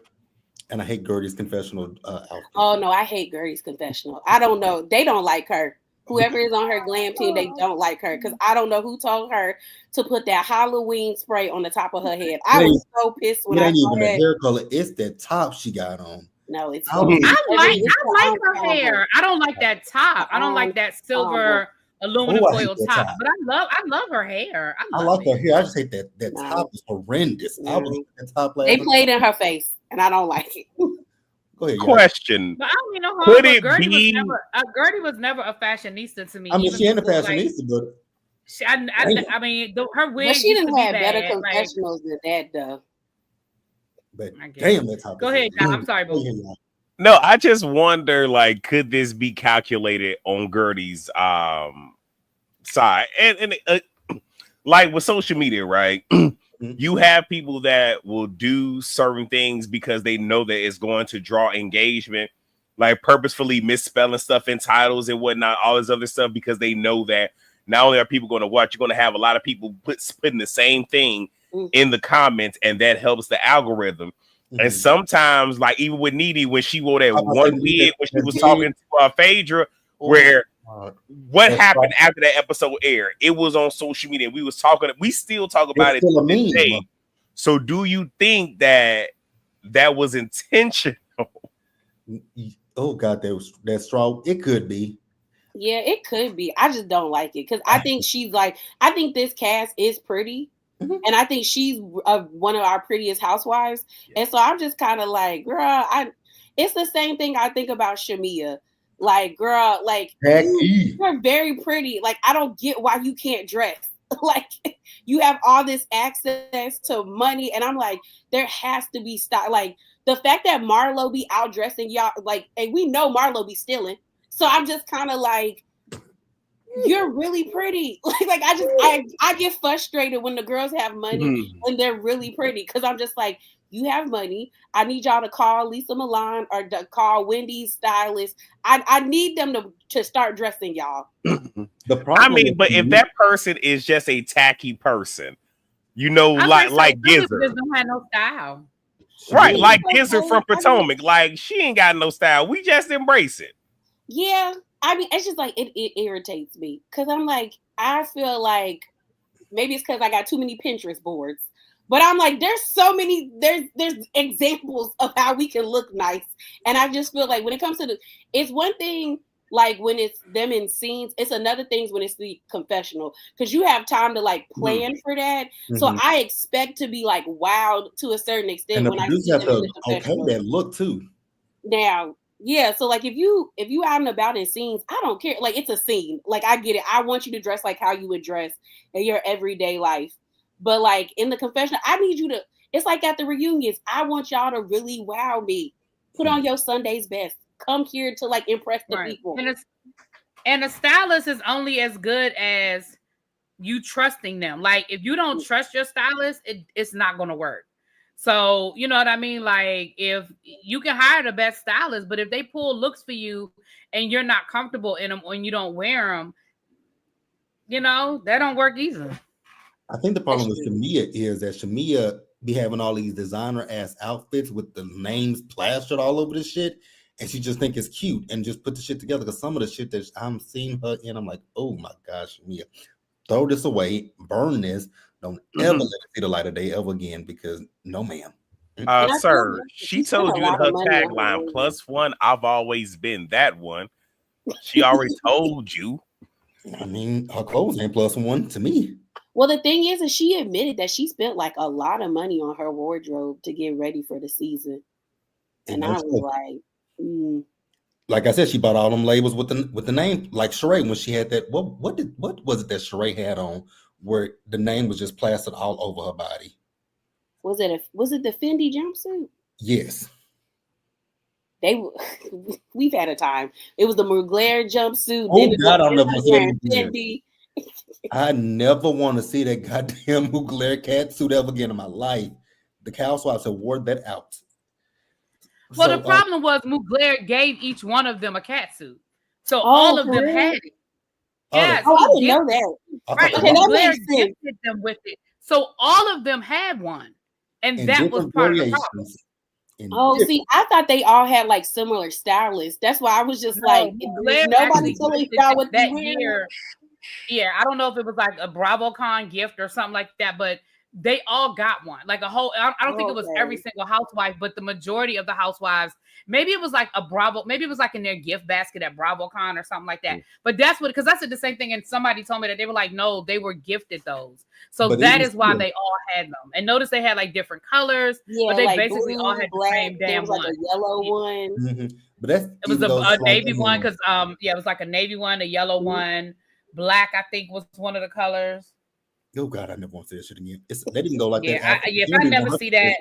and I hate Guerdy's confessional outfit. Oh no, I hate Guerdy's confessional. I don't know. They don't like her. Whoever is on her glam team, they don't like her, because I don't know who told her to put that Halloween spray on the top of her head. I was so pissed when I saw that. It ain't even the hair color. It's that top she got on. No, it's. I like her hair. I don't like that top. I don't like that silver aluminum foil top. But I love her hair. I like her hair. I just hate that top is horrendous. I was they played in her face, and I don't like it. Go ahead. Question. But I don't know how. Could it Guerdy be? Guerdy was never a fashionista to me. I mean, she ain't a before, fashionista, but I mean, her wig. But she used didn't to be have better bad, confessionals than that, though. But damn, that's how. Go ahead, John. I'm sorry, boo. No, I just wonder, like, could this be calculated on Guerdy's side? And like with social media, right? You have people that will do certain things because they know that it's going to draw engagement, like purposefully misspelling stuff in titles and whatnot, all this other stuff, because they know that not only are people going to watch, you're going to have a lot of people putting the same thing in the comments, and that helps the algorithm. And sometimes, like even with Needy, when she wore that one wig when she was talking to Phaedra, where what happened after that episode aired? It was on social media. We was talking. We still talk about it today. So, do you think that was intentional? Oh God, that straw. It could be. Yeah, it could be. I just don't like it because I think she's like. I think this cast is pretty. And I think she's one of our prettiest housewives. Yeah. And so I'm just kind of like, girl, it's the same thing I think about Shamia. Like, girl, like, you're very pretty. Like, I don't get why you can't dress. Like, you have all this access to money. And I'm like, there has to be style. Like, the fact that Marlo be outdressing y'all, like, and we know Marlo be stealing. So I'm just kind of like, you're really pretty. Like I get frustrated when the girls have money and they're really pretty because I'm just like, you have money. I need y'all to call Lisa Milan or to call Wendy's stylist. I need them to start dressing y'all. The problem, I mean, but if that person is just a tacky person, you know, like Gizzard, just don't have no style, right? Like Gizzard from Potomac, like she ain't got no style. We just embrace it. Yeah. I mean, it's just like it irritates me because I'm like, I feel like maybe it's because I got too many Pinterest boards, but I'm like, there's so many, there's examples of how we can look nice. And I just feel like when it comes to it's one thing like when it's them in scenes, it's another thing when it's the confessional because you have time to like plan for that. So I expect to be like wowed to a certain extent. And when I do have to that look too. Now. Yeah, so like if you out and about in scenes, I don't care. Like it's a scene. Like I get it. I want you to dress like how you would dress in your everyday life. But like in the confessional, I need you to. It's like at the reunions. I want y'all to really wow me. Put on your Sunday's best. Come here to like impress the people. And a stylist is only as good as you trusting them. Like if you don't trust your stylist, it's not going to work. So, you know what I mean? Like, if you can hire the best stylist, but if they pull looks for you and you're not comfortable in them when you don't wear them, you know, that don't work either. I think the problem with Shamia is that Shamia be having all these designer-ass outfits with the names plastered all over the shit, and she just think it's cute and just put the shit together. Because some of the shit that I'm seeing her in, I'm like, oh my gosh, Shamia, throw this away, burn this. Don't ever let it see the light of day ever again because no, ma'am. Sir, she told you in her tagline, +1, I've always been that one. She already told you. I mean, her clothes ain't +1 to me. Well, the thing is she admitted that she spent like a lot of money on her wardrobe to get ready for the season. And I was like, like I said, she bought all them labels with the name, like Sheree when she had that. What was it that Sheree had on where the name was just plastered all over her body? Was it the Fendi jumpsuit? Yes. We've had a time. It was the Mugler jumpsuit. Oh God, I'll never see Fendi. I never want to see that goddamn Mugler cat suit ever again in my life. The Housewives have wore that out. Well, the problem was Mugler gave each one of them a cat suit. So all of them had it. Yes. I didn't know that. Right. Mugler gifted them with it. So all of them had one. And that was part of the problem. See, I thought they all had like similar stylists. That's why I was just like, nobody telling y'all what that year. Yeah, I don't know if it was like a BravoCon gift or something like that, but they all got one, like a whole. I don't think it was every single housewife, but the majority of the housewives. Maybe it was like a Bravo. Maybe it was like in their gift basket at BravoCon or something like that. But that's what, because I said the same thing, and somebody told me that they were like, no, they were gifted those. So but that is why they all had them. And notice they had like different colors, but they like basically blue, all had the same damn one. Like a yellow one. Mm-hmm. But that's it was a navy one, because it was like a navy one, a yellow one, black I think was one of the colors. Oh God, I never want to see that shit again. They didn't go like that. If I never see that.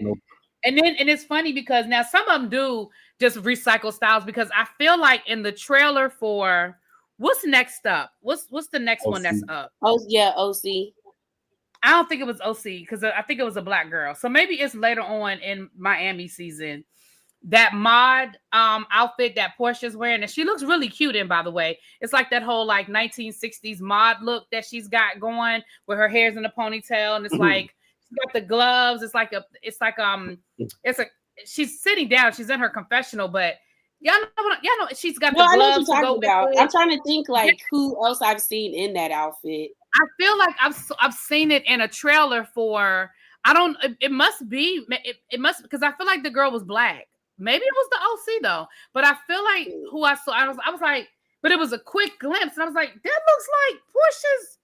And it's funny because now some of them do just recycle styles, because I feel like in the trailer for what's next up? What's the next one that's up? Oh yeah, OC. I don't think it was OC, because I think it was a black girl. So maybe it's later on in Miami season. That mod outfit that Portia's wearing, and she looks really cute in, by the way. It's like that whole like 1960s mod look that she's got going, with her hair's in a ponytail, and it's like she's got the gloves. She's sitting down. She's in her confessional, but y'all know she's got the gloves. I know what you're talking about. I'm trying to think like who else I've seen in that outfit. I feel like I've seen it in a trailer for. It must be, because I feel like the girl was black. Maybe it was the OC though, but I feel like who I saw, I was like, but it was a quick glimpse, and I was like, that looks like Portia's.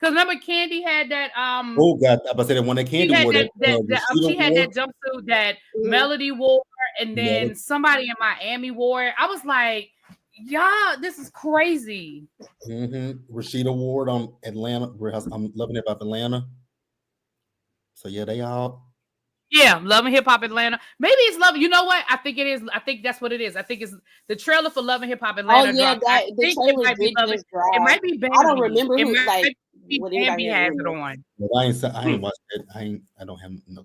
Because remember, Candy had that. Oh God, I said that one that Candy wore. She had that jumpsuit that Melody wore, and then somebody in Miami wore it. I was like, y'all, this is crazy. Rashida Ward on Atlanta. I'm Loving Hip Hop Atlanta. So yeah, they all. Yeah, Love and Hip Hop Atlanta. Maybe it's Love. You know what? I think it is. I think that's what it is. I think it's the trailer for Love and Hip Hop Atlanta. Oh yeah, the trailer it might be Bambi. I don't remember who like Bambi has it on. I ain't watched it. I don't have no.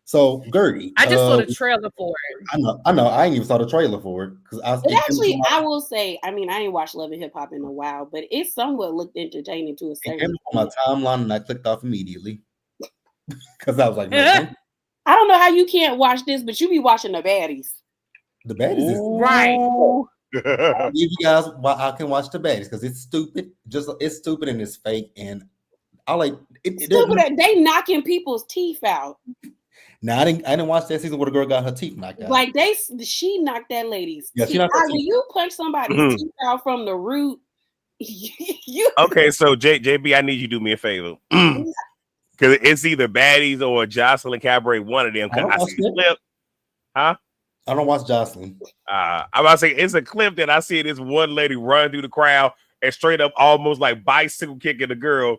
So Guerdy, I just saw the trailer for it. I know. I ain't even saw the trailer for it because I will say. I mean, I ain't watched Love and Hip Hop in a while, but it somewhat looked entertaining to a certain. On my timeline, and I clicked off immediately because I was like, no. I don't know how you can't watch this, but you be watching the baddies. The baddies is right. I'll give you guys why I can watch the baddies, because it's stupid. It's stupid and it's fake, and I like it. Stupid that they knocking people's teeth out. Now I didn't watch that season where the girl got her teeth knocked out. Like she knocked that lady's teeth. She knocked her teeth. When you punch somebody's teeth out from the root, Okay, so JB, I need you to do me a favor. Because it's either Baddies or Jocelyn Cabaret, one of them. I see a clip. Huh? I don't watch Jocelyn. I'm about to say, it's a clip that I see this one lady run through the crowd and straight up almost like bicycle kicking the girl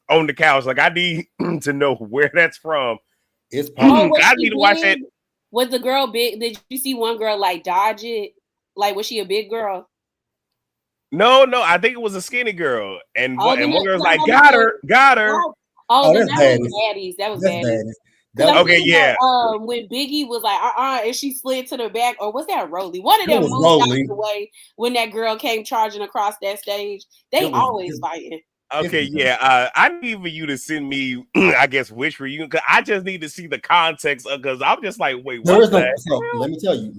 on the couch. Like, I need to know where that's from. It's I need to watch it. Was the girl big? Did you see one girl like dodge it? Like, was she a big girl? No, I think it was a skinny girl. And one girl's like, got her. Oh, that was Baddies. That was Baddies. Okay, yeah. When Biggie was like, and she slid to the back, or was that Rolly? One of them moved out of the way when that girl came charging across that stage. They always fighting. Okay, yeah. I need for you to send me, I guess, which for you, because I just need to see the context of, because I'm just like, wait, what? Let me tell you,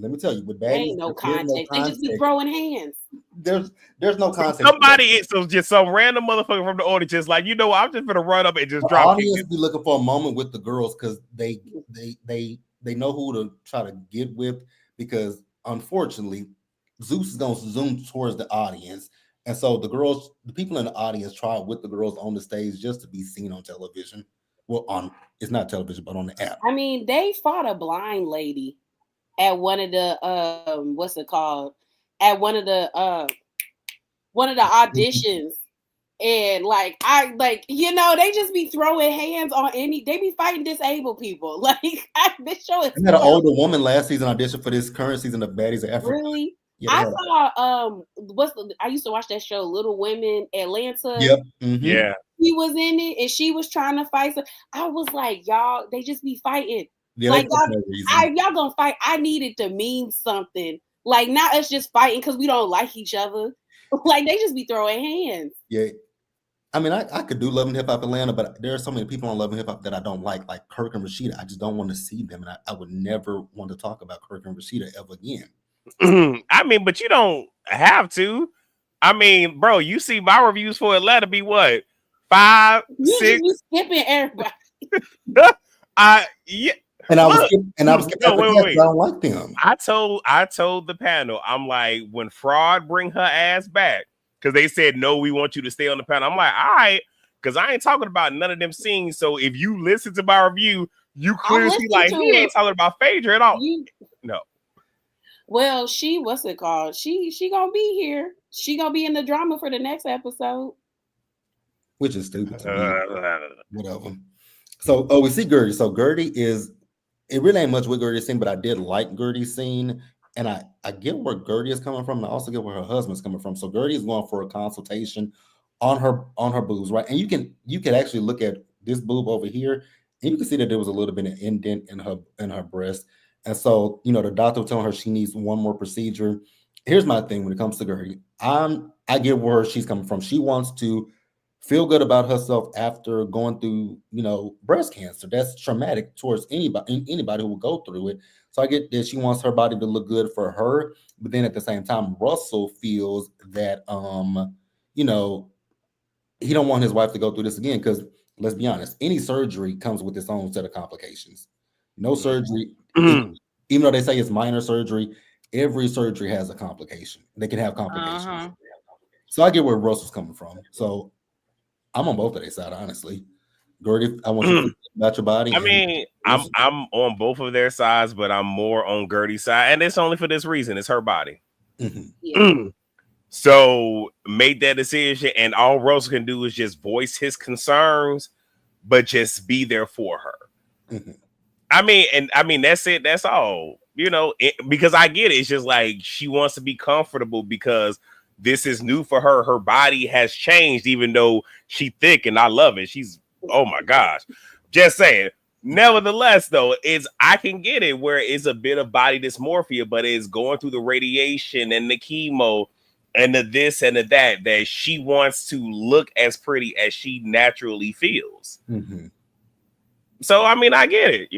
with Baddies, ain't no context. They just be throwing hands. There's no context. So just some random motherfucker from the audience, just like, you know what, I'm just gonna run up and just drop. Audience be looking for a moment with the girls because they know who to try to get with, because unfortunately Zeus is gonna zoom towards the audience. And so the people in the audience try with the girls on the stage just to be seen on television. Well, it's not television, but on the app. I mean, they fought a blind lady at one of the what's it called? At one of the auditions. And they just be throwing hands on they be fighting disabled people. Like, this show is. I had an older woman last season audition for this current season of Baddies of Africa. Really? Yeah, I saw I used to watch that show Little Women Atlanta. Yep. Mm-hmm. Yeah. She was in it and she was trying to fight. So I was like, y'all, they just be fighting. Yeah, like y'all gonna fight. I need it to mean something. Like, not us just fighting because we don't like each other. Like, they just be throwing hands. Yeah. I mean, I could do Love and Hip Hop Atlanta, but there are so many people on Love and Hip Hop that I don't like Kirk and Rashida. I just don't want to see them, and I would never want to talk about Kirk and Rashida ever again. I mean, but you don't have to. I mean, bro, you see my reviews for Atlanta be what? 5, 6. You skipping everybody. Yeah. And I was No, wait. I don't like them. I told the panel, I'm like, when Fraud bring her ass back, because they said no, we want you to stay on the panel. I'm like, all right, because I ain't talking about none of them scenes. So if you listen to my review, you clearly see like he ain't talking about Phaedra at all. No. Well, what's it called? She gonna be here. She gonna be in the drama for the next episode. Which is stupid to me. Whatever. So we see Guerdy. So Guerdy is, it really ain't much with Guerdy's scene, but I did like Guerdy's scene. And I get where Guerdy is coming from, and I also get where her husband's coming from. So Guerdy is going for a consultation on her boobs, right? And you can actually look at this boob over here, and you can see that there was a little bit of indent in her breast. And so, the doctor was telling her she needs one more procedure. Here's my thing when it comes to Guerdy. I get where she's coming from. She wants to feel good about herself after going through, breast cancer. That's traumatic towards anybody who will go through it. So I get that she wants her body to look good for her, but then at the same time, Russell feels that, he don't want his wife to go through this again, because let's be honest, any surgery comes with its own set of complications. No surgery, even though they say it's minor surgery, every surgery has a complication. They can have complications. So I get where Russell's coming from. So I'm on both of their side, honestly. Guerdy, I want you to think about your body. I mean, I'm on both of their sides, but I'm more on Guerdy's side, and it's only for this reason: it's her body. So make that decision, and all Russell can do is just voice his concerns, but just be there for her. I mean, that's it. That's all. Because I get it. It's just like she wants to be comfortable because this is new for her. Her body has changed, even though she's thick, and I love it. She's, oh my gosh. Just saying. Nevertheless, though, I can get it where it's a bit of body dysmorphia, but it's going through the radiation and the chemo and the this and the that she wants to look as pretty as she naturally feels. So, I mean, I get it,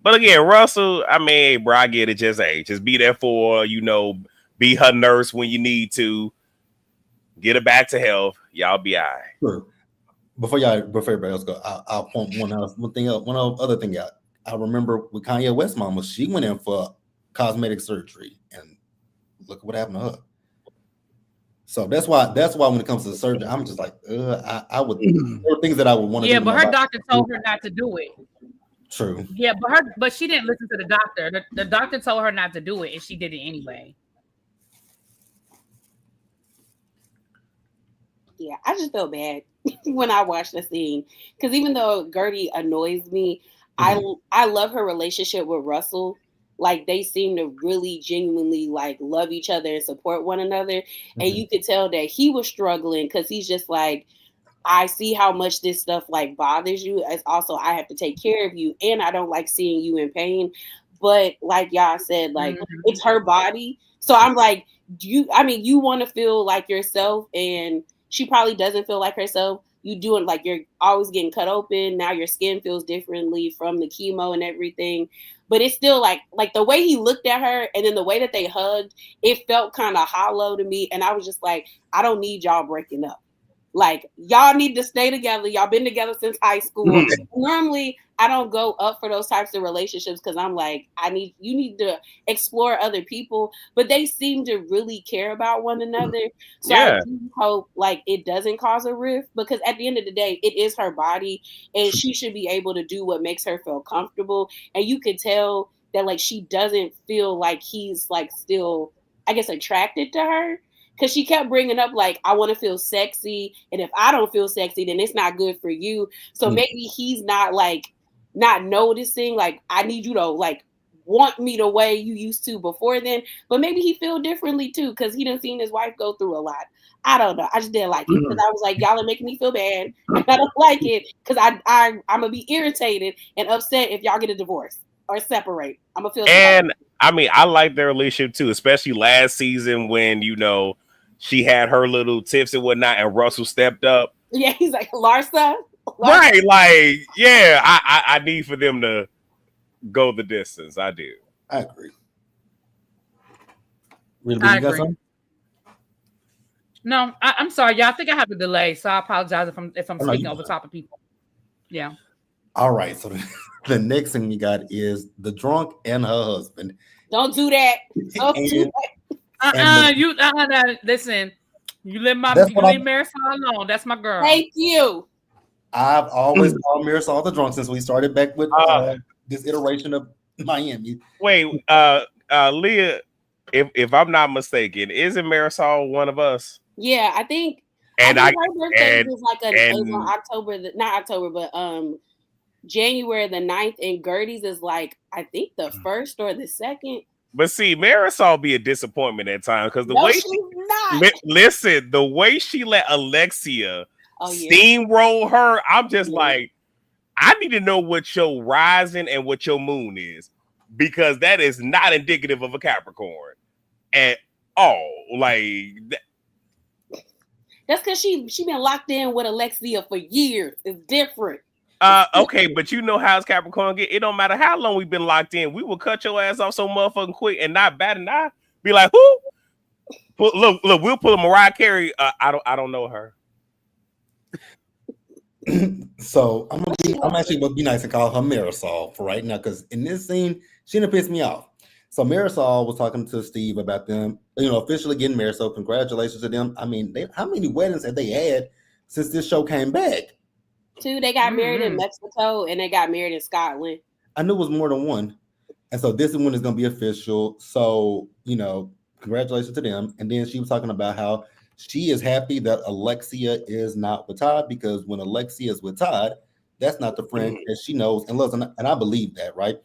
But again, Russell, I mean, bro, I get it. Just be there for, be her nurse when you need to. Get her back to health. Y'all be all right. Sure. Before everybody else go, I'll point one other thing out. I remember with Kanye West mama, she went in for cosmetic surgery, and look what happened to her. So that's why when it comes to the surgery, I'm just like, I would, there are things that I would want to do. Yeah, but her doctor told her not to do it. True. Yeah, but she didn't listen to the doctor. The doctor told her not to do it, and she did it anyway. Yeah, I just felt bad when I watched the scene, because even though Guerdy annoys me, I love her relationship with Russell. Like, they seem to really genuinely like love each other and support one another. And you could tell that he was struggling, because he's just like, I see how much this stuff like bothers you. As also, I have to take care of you, and I don't like seeing you in pain. But like y'all said, like it's her body. So I'm like, you want to feel like yourself, and she probably doesn't feel like herself. You doing like you're always getting cut open. Now your skin feels differently from the chemo and everything. But it's still like the way he looked at her, and then the way that they hugged, it felt kind of hollow to me. And I was just like, I don't need y'all breaking up. Like, y'all need to stay together. Y'all been together since high school. Normally, I don't go up for those types of relationships, because I'm like, you need to explore other people. But they seem to really care about one another. So I do hope like it doesn't cause a rift, because at the end of the day, it is her body, and she should be able to do what makes her feel comfortable. And you could tell that like she doesn't feel like he's like still, I guess, attracted to her. Because she kept bringing up, like, I want to feel sexy. And if I don't feel sexy, then it's not good for you. So maybe he's not, like, not noticing, like, I need you to, like, want me the way you used to before then. But maybe he feel differently, too, because he done seen his wife go through a lot. I don't know. I just didn't like it, because I was like, y'all are making me feel bad. And I don't like it, because I'm going to be irritated and upset if y'all get a divorce or separate. I'm going to feel And, I mean, I like their relationship, too, especially last season when, she had her little tips and whatnot, and Russell stepped up. Yeah, he's like, Larsa? Right, like, yeah, I need for them to go the distance. I do. I agree. I agree. No, I'm sorry, y'all. I think I have a delay, so I apologize if I'm speaking over top of people. Yeah. All right, so the next thing we got is the drunk and her husband. Don't do that. Don't do that. Listen, you leave Marisol alone. That's my girl. Thank you. I've always called Marisol the drunk since we started back with this iteration of Miami. Wait, Leah, if I'm not mistaken, isn't Marisol one of us? Yeah, I think. And her birthday was like on October, not October, but January the 9th, and Guerdy's is like I think the 1st or the 2nd. But see, Marisol be a disappointment at times because the way she let Alexia steamroll her, I'm just like, I need to know what your rising and what your moon is, because that is not indicative of a Capricorn at all. Like that's because she been locked in with Alexia for years. It's different. Okay, but you know how it's Capricorn get. It don't matter how long we've been locked in. We will cut your ass off so motherfucking quick and not bat an eye. Be like, who? Look, we'll pull a Mariah Carey. I don't know her. So I'm actually gonna be nice and call her Marisol for right now, because in this scene, she didn't piss me off. So Marisol was talking to Steve about them, officially getting married. So congratulations to them. I mean, how many weddings have they had since this show came back? 2. They got married in Mexico and they got married in Scotland. I knew it was more than one. And so this one is going to be official. So, congratulations to them. And then she was talking about how she is happy that Alexia is not with Todd, because when Alexia is with Todd, that's not the friend that she knows and loves. And I believe that, right?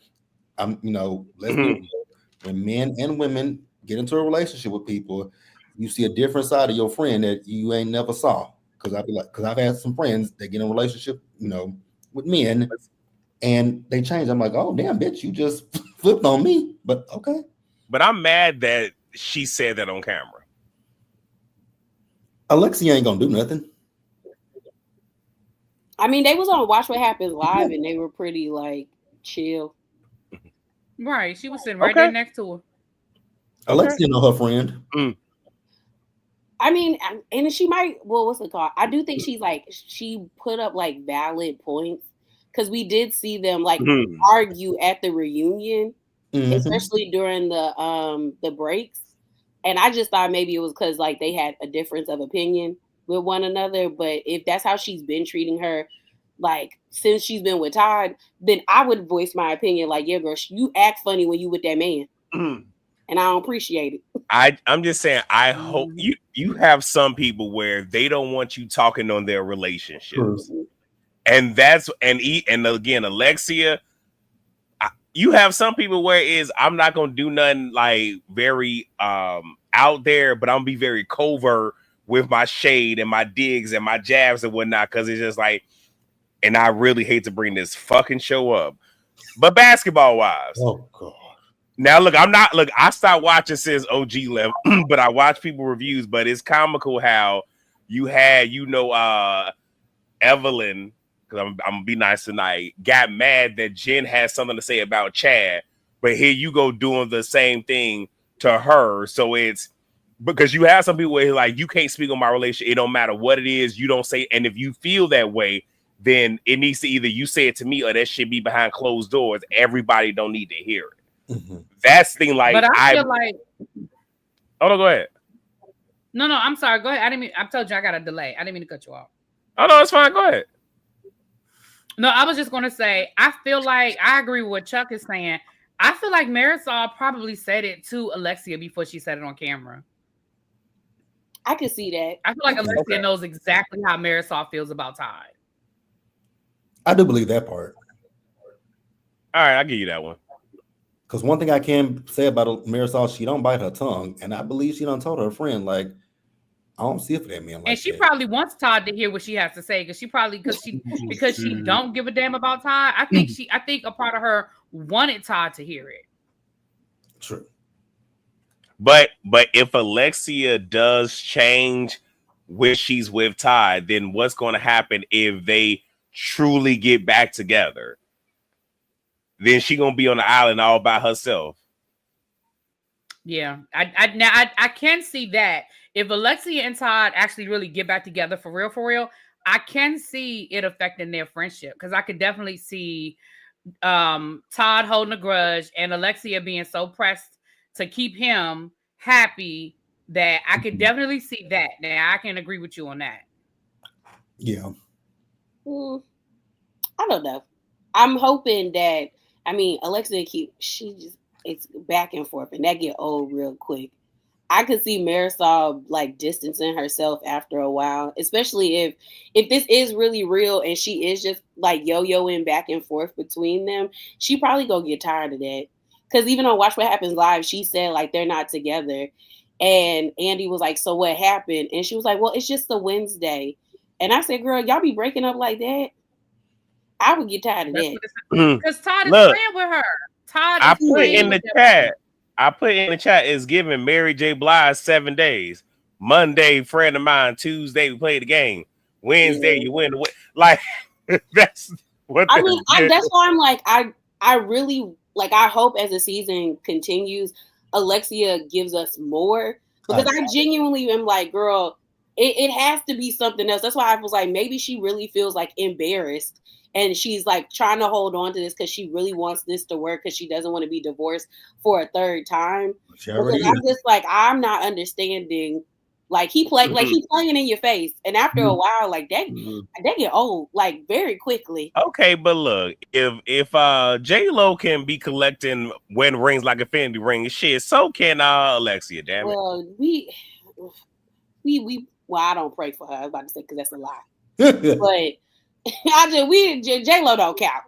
Let's be real. When men and women get into a relationship with people, you see a different side of your friend that you ain't never saw. Because I've had some friends that get in a relationship, with men, and they change. I'm like, oh damn, bitch, you just flipped on me. But okay. But I'm mad that she said that on camera. Alexia ain't gonna do nothing. I mean, they was on Watch What Happens Live, and they were pretty like chill. Right, she was sitting right there next to her. Alexia know her friend. I mean, and she might. Well, what's it called? I do think she put up like valid points, because we did see them argue at the reunion, especially during the breaks. And I just thought maybe it was because they had a difference of opinion with one another. But if that's how she's been treating her, since she's been with Todd, then I would voice my opinion. Yeah, girl, you act funny when you with that man. And I don't appreciate it. I'm just saying, I hope you have some people where they don't want you talking on their relationships. And again, Alexia, you have some people where it is, I'm not going to do nothing very out there, but I'm going to be very covert with my shade and my digs and my jabs and whatnot. Cause it's just and I really hate to bring this fucking show up, but Basketball Wives. Oh God. Now, look, I stopped watching since OG left, but I watch people reviews, but it's comical how you had, Evelyn, because I'm going to be nice tonight, got mad that Jen had something to say about Chad, but here you go doing the same thing to her. So it's because you have some people where you can't speak on my relationship. It don't matter what it is. You don't say. And if you feel that way, then it needs to either you say it to me or that should be behind closed doors. Everybody don't need to hear it. That's the thing. But I feel oh no, go ahead. No, I'm sorry. Go ahead. I told you I got a delay. I didn't mean to cut you off. Oh no, it's fine. Go ahead. No, I was just gonna say, I feel like I agree with what Chuck is saying. I feel like Marisol probably said it to Alexia before she said it on camera. I can see that. I feel like Alexia knows exactly how Marisol feels about Todd. I do believe that part. All right, I'll give you that one. Because one thing I can say about Marisol, she don't bite her tongue, and I believe she done told her friend I don't see it for that man. And she probably wants Todd to hear what she has to say, because she don't give a damn about Todd. I think a part of her wanted Todd to hear it. True. But if Alexia does change when she's with Todd, then what's going to happen if they truly get back together? Then she gonna be on the island all by herself. Yeah, I can see that if Alexia and Todd actually really get back together for real, I can see it affecting their friendship because I could definitely see Todd holding a grudge and Alexia being so pressed to keep him happy that I could definitely see that. Now I can agree with you on that. Yeah. I don't know. I'm hoping that, I mean, Alexia it's back and forth and that get old real quick. I could see Marisol like distancing herself after a while, especially if this is really real and she is just like yo-yoing back and forth between them. She probably gonna get tired of that. Because even on Watch What Happens Live, she said like they're not together, and Andy was like, "So what happened?" And she was like, "Well, it's just a Wednesday." And I said, "Girl, y'all be breaking up like that." I would get tired of that. Because Todd is playing with her. Todd is playing in the chat. I put in the chat is giving Mary J. Blige 7 days. Monday, friend of mine. Tuesday, we play the game. Wednesday, you win the like. That's what I mean. That's why I'm like, I really like. I hope as the season continues, Alexia gives us more because I genuinely am like, girl, it has to be something else. That's why I was like, maybe she really feels like embarrassed. And she's like trying to hold on to this because she really wants this to work because she doesn't want to be divorced for a third time. Because I'm just like, I'm not understanding. Like he playing in your face, and after a while, like they get old like very quickly. Okay, but look, if J-Lo can be collecting wedding rings like Infinity rings, shit, so can Alexia. Damn it. Well, we well, I don't pray for her. I was about to say because that's a lie, but. J-Lo don't count.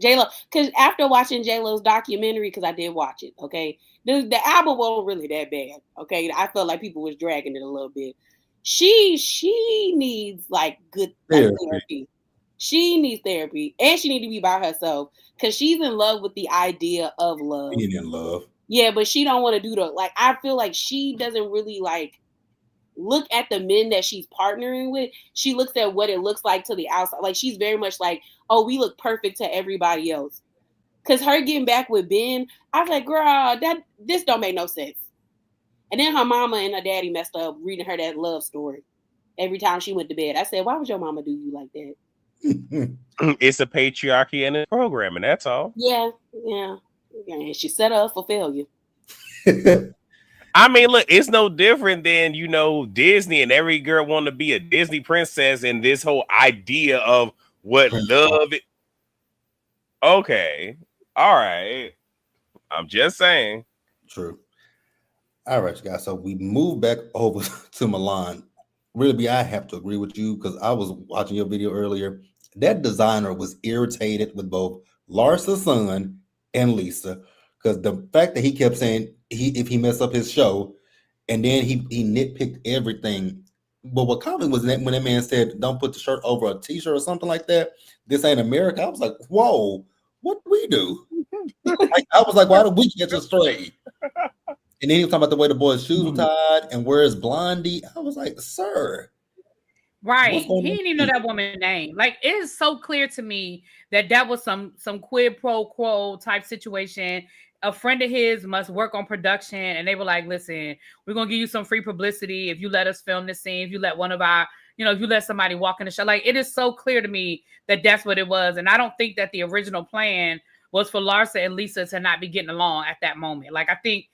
J-Lo, because after watching J-Lo's documentary, because I did watch it, okay, the album wasn't really that bad, okay. I felt like people was dragging it a little bit. She needs like good therapy. She needs therapy, and she needs to be by herself because she's in love with the idea of love. Being in love, yeah, but she don't want to do the like. I feel like she doesn't really like. Look at the men that she's partnering with. She looks at what it looks like to the outside. Like she's very much like, oh, we look perfect to everybody else. Cause her getting back with Ben, I was like, girl, this don't make no sense. And then her mama and her daddy messed up reading her that love story every time she went to bed. I said, why would your mama do you like that? It's a patriarchy in the programming. That's all. Yeah. And she set her up for failure. I mean, look, it's no different than, Disney and every girl want to be a Disney princess and this whole idea of what love is. Okay. All right. I'm just saying. True. All right, guys. So we move back over to Milan. Really, I have to agree with you because I was watching your video earlier. That designer was irritated with both Larsa's son and Lisa because the fact that he kept saying if he messed up his show, and then he nitpicked everything. But what comment was that when that man said, "Don't put the shirt over a t-shirt" or something like that? This ain't America. I was like, "Whoa, what do we do?" I was like, "Why did we catch a stray?" And then he was talking about the way the boys' shoes were tied and where's Blondie. I was like, "Sir." Right. He didn't even know that woman's name. Like, it is so clear to me that was some quid pro quo type situation. A friend of his must work on production, and they were like, listen, we're going to give you some free publicity if you let us film this scene, if you let one of our, if you let somebody walk in the show. Like, it is so clear to me that that's what it was. And I don't think that the original plan was for Larsa and Lisa to not be getting along at that moment. Like, I think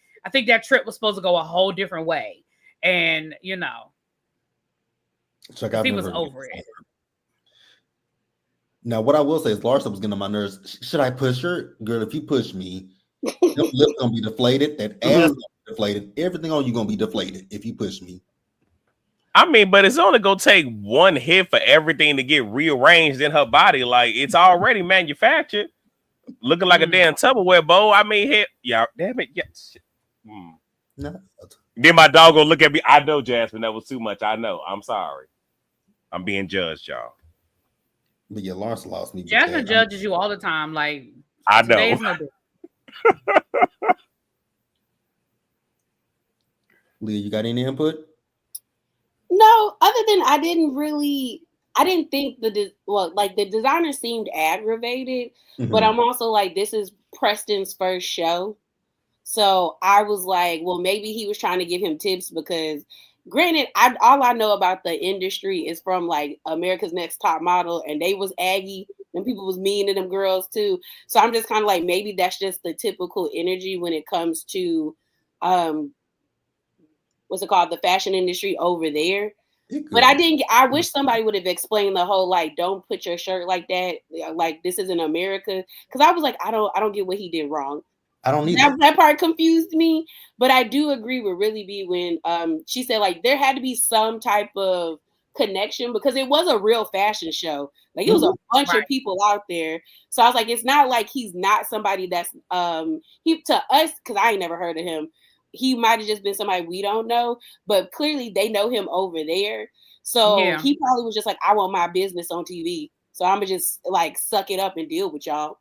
that trip was supposed to go a whole different way. And, he was over it. Now, what I will say is Larsa was getting on my nerves. Should I push her? Girl, if you push me, your lips gonna be deflated. That ass gonna be deflated. Everything on you gonna be deflated if you push me. I mean, but it's only gonna take one hit for everything to get rearranged in her body. Like it's already manufactured, looking like a damn Tupperware bowl. I mean, damn it, yes. No. Then my dog gonna look at me. I know, Jasmine, that was too much. I know. I'm sorry. I'm being judged, y'all. But yeah, Larsa lost me. Jasmine judges you all the time. Like I know. Leah, you got any input? No, other than I didn't think the designer seemed aggravated, but I'm also like, this is Preston's first show. So I was like, well, maybe he was trying to give him tips because Granted, all I know about the industry is from like America's Next Top Model, and they was aggy, and people was mean to them girls too. So I'm just kind of like, maybe that's just the typical energy when it comes to, what's it called, the fashion industry over there. But I wish somebody would have explained the whole like, don't put your shirt like that, like this isn't America. Because I was like, I don't get what he did wrong. I don't need that part confused me, but I do agree with Really B when she said like there had to be some type of connection because it was a real fashion show. Like it was a bunch of people out there. So I was like, it's not like he's not somebody that's he to us, because I ain't never heard of him. He might have just been somebody we don't know, but clearly they know him over there. So he probably was just like, I want my business on TV. So I'm gonna just like suck it up and deal with y'all.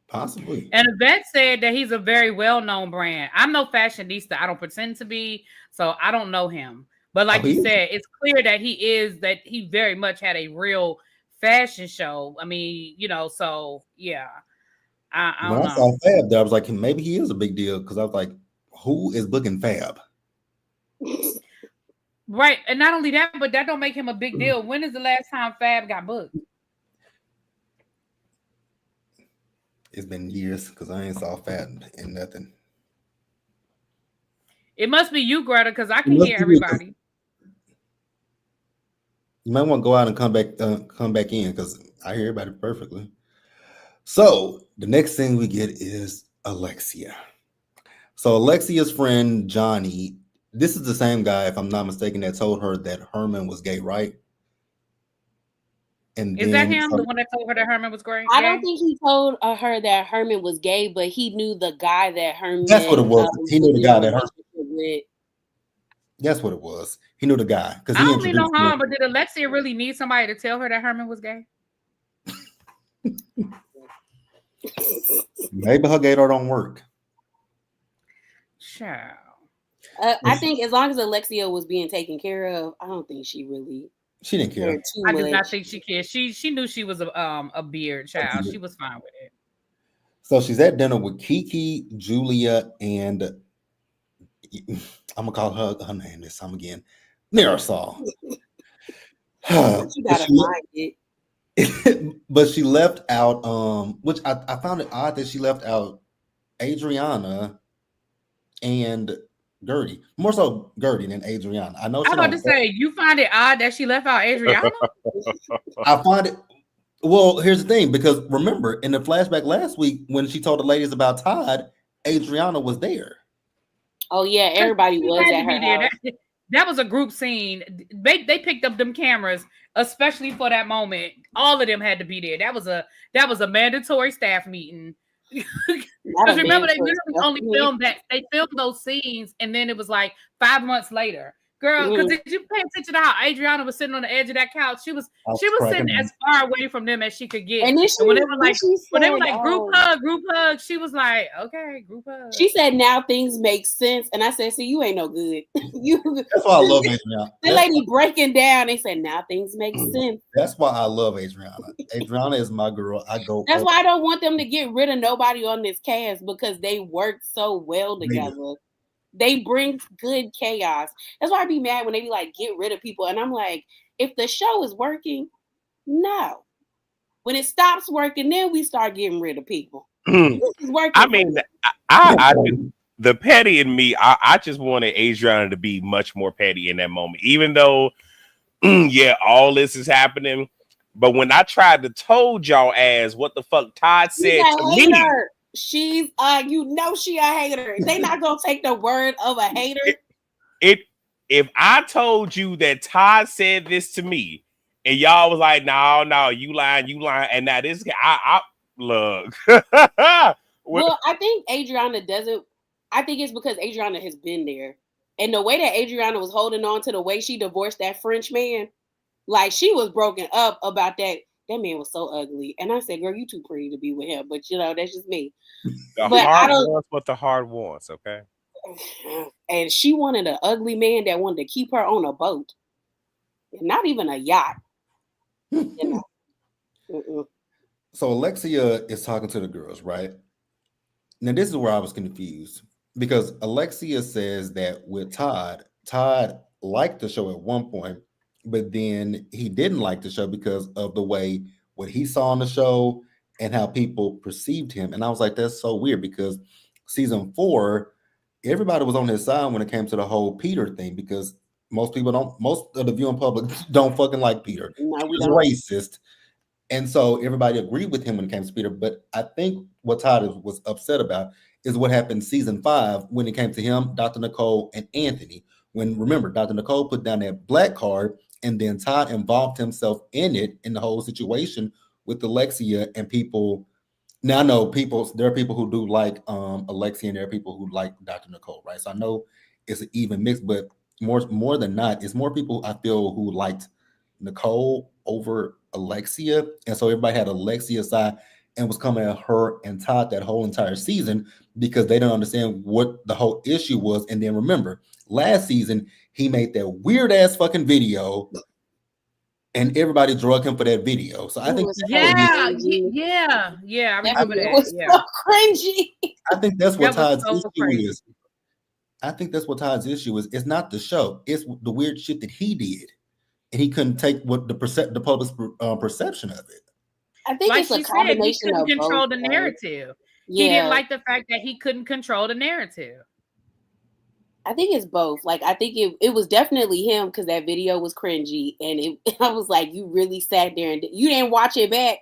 Possibly. And Yvette said that he's a very well-known brand. I'm no fashionista. I don't pretend to be, so I don't know him. But like you said, it's clear that he very much had a real fashion show. I mean, so yeah. I don't know. When I saw Fab there, I was like, maybe he is a big deal, because I was like, who is booking Fab? Right. And not only that, but that don't make him a big deal. When is the last time Fab got booked? It's been years because I ain't saw Fab in nothing. It must be you, Greta, because I can hear everybody. You might want to go out and come back in, because I hear everybody perfectly. So the next thing we get is Alexia. So Alexia's friend Johnny, this is the same guy, if I'm not mistaken, that told her that Herman was gay, right? And is that him, the one that told her that Herman was gay? I don't think he told her that Herman was gay, but he knew the guy that Herman. That's what it was. He knew the guy that Herman. That's what it was. He knew the guy because I don't mean no harm, but did Alexia really need somebody to tell her that Herman was gay? Maybe her gator don't work. Sure. I think as long as Alexia was being taken care of, I don't think she didn't care. I did not think she cared. She knew she was a beard child. She was fine with it. So she's at dinner with Kiki, Julia, and I'm gonna call her name this time again, Marisol. You gotta find it. But she left out, which I found it odd that she left out Adriana and Guerdy. More so Guerdy than Adriana. I know. I'm about to say, you find it odd that she left out Adriana? I find it. Well, here's the thing, because remember in the flashback last week when she told the ladies about Todd, Adriana was there. Oh yeah, everybody was at her house. That was a group scene. They picked up them cameras, especially for that moment. All of them had to be there. That was a mandatory staff meeting. Because remember, they literally only filmed that. They filmed those scenes, and then it was like 5 months later. Girl, because did you pay attention to how Adriana was sitting on the edge of that couch? She was sitting as far away from them as she could get. And when they were like group hug, she was like, okay, group hug. She said, now things make sense. And I said, see, you ain't no good. That's why I love Adriana. The lady breaking down, they said, now things make sense. That's why I love Adriana. Adriana is my girl. That's why I don't want them to get rid of nobody on this cast, because they work so well together. They bring good chaos. That's why I be mad when they be like, get rid of people. And I'm like, if the show is working, no. When it stops working, then we start getting rid of people. This is working. I mean, I the petty in me, I just wanted Adriana to be much more petty in that moment. Even though, all this is happening. But when I tried to told y'all ass what the fuck Todd said to me. She's she a hater. They not gonna take the word of a hater. If I told you that Todd said this to me and y'all was like, no, you lying, and now this guy, I look. Well, I think Adriana doesn't. I think it's because Adriana has been there, and the way that Adriana was holding on to the way she divorced that French man, like she was broken up about that. That man was so ugly. And I said, girl, you too pretty to be with him. But, that's just me. The heart wants what the heart wants, okay? And she wanted an ugly man that wanted to keep her on a boat. Not even a yacht. So Alexia is talking to the girls, right? Now, this is where I was confused. because Alexia says that with Todd liked the show at one point, but then he didn't like the show because of the way what he saw on the show and how people perceived him. And I was like, that's so weird because season 4, everybody was on his side when it came to the whole Peter thing because most of the viewing public don't fucking like Peter. No, we He's don't. racist. And so everybody agreed with him when it came to Peter. But I think what Todd was upset about is what happened season 5 when it came to him, Dr. Nicole, and Anthony. When, remember, Dr. Nicole put down that black card and then Todd involved himself in it, in the whole situation with Alexia and people. Now I know there are people who do like Alexia and there are people who like Dr. Nicole, right? So I know it's an even mix, but more than not, it's more people I feel who liked Nicole over Alexia. And so everybody had Alexia's side and was coming at her and Todd that whole entire season because they don't understand what the whole issue was. And then remember, last season, he made that weird ass fucking video and everybody drug him for that video. So I think I remember that. Was so cringy. I think that's what Todd's so issue crazy. is. I think that's what Todd's issue is. It's not the show. It's the weird shit that he did. And he couldn't take what the public's perception of it. I think like it's a she combination said, he couldn't of control both, the narrative. Yeah. He didn't like the fact that he couldn't control the narrative. I think it's both. Like, I think it was definitely him because that video was cringy. And I was like, you really sat there and you didn't watch it back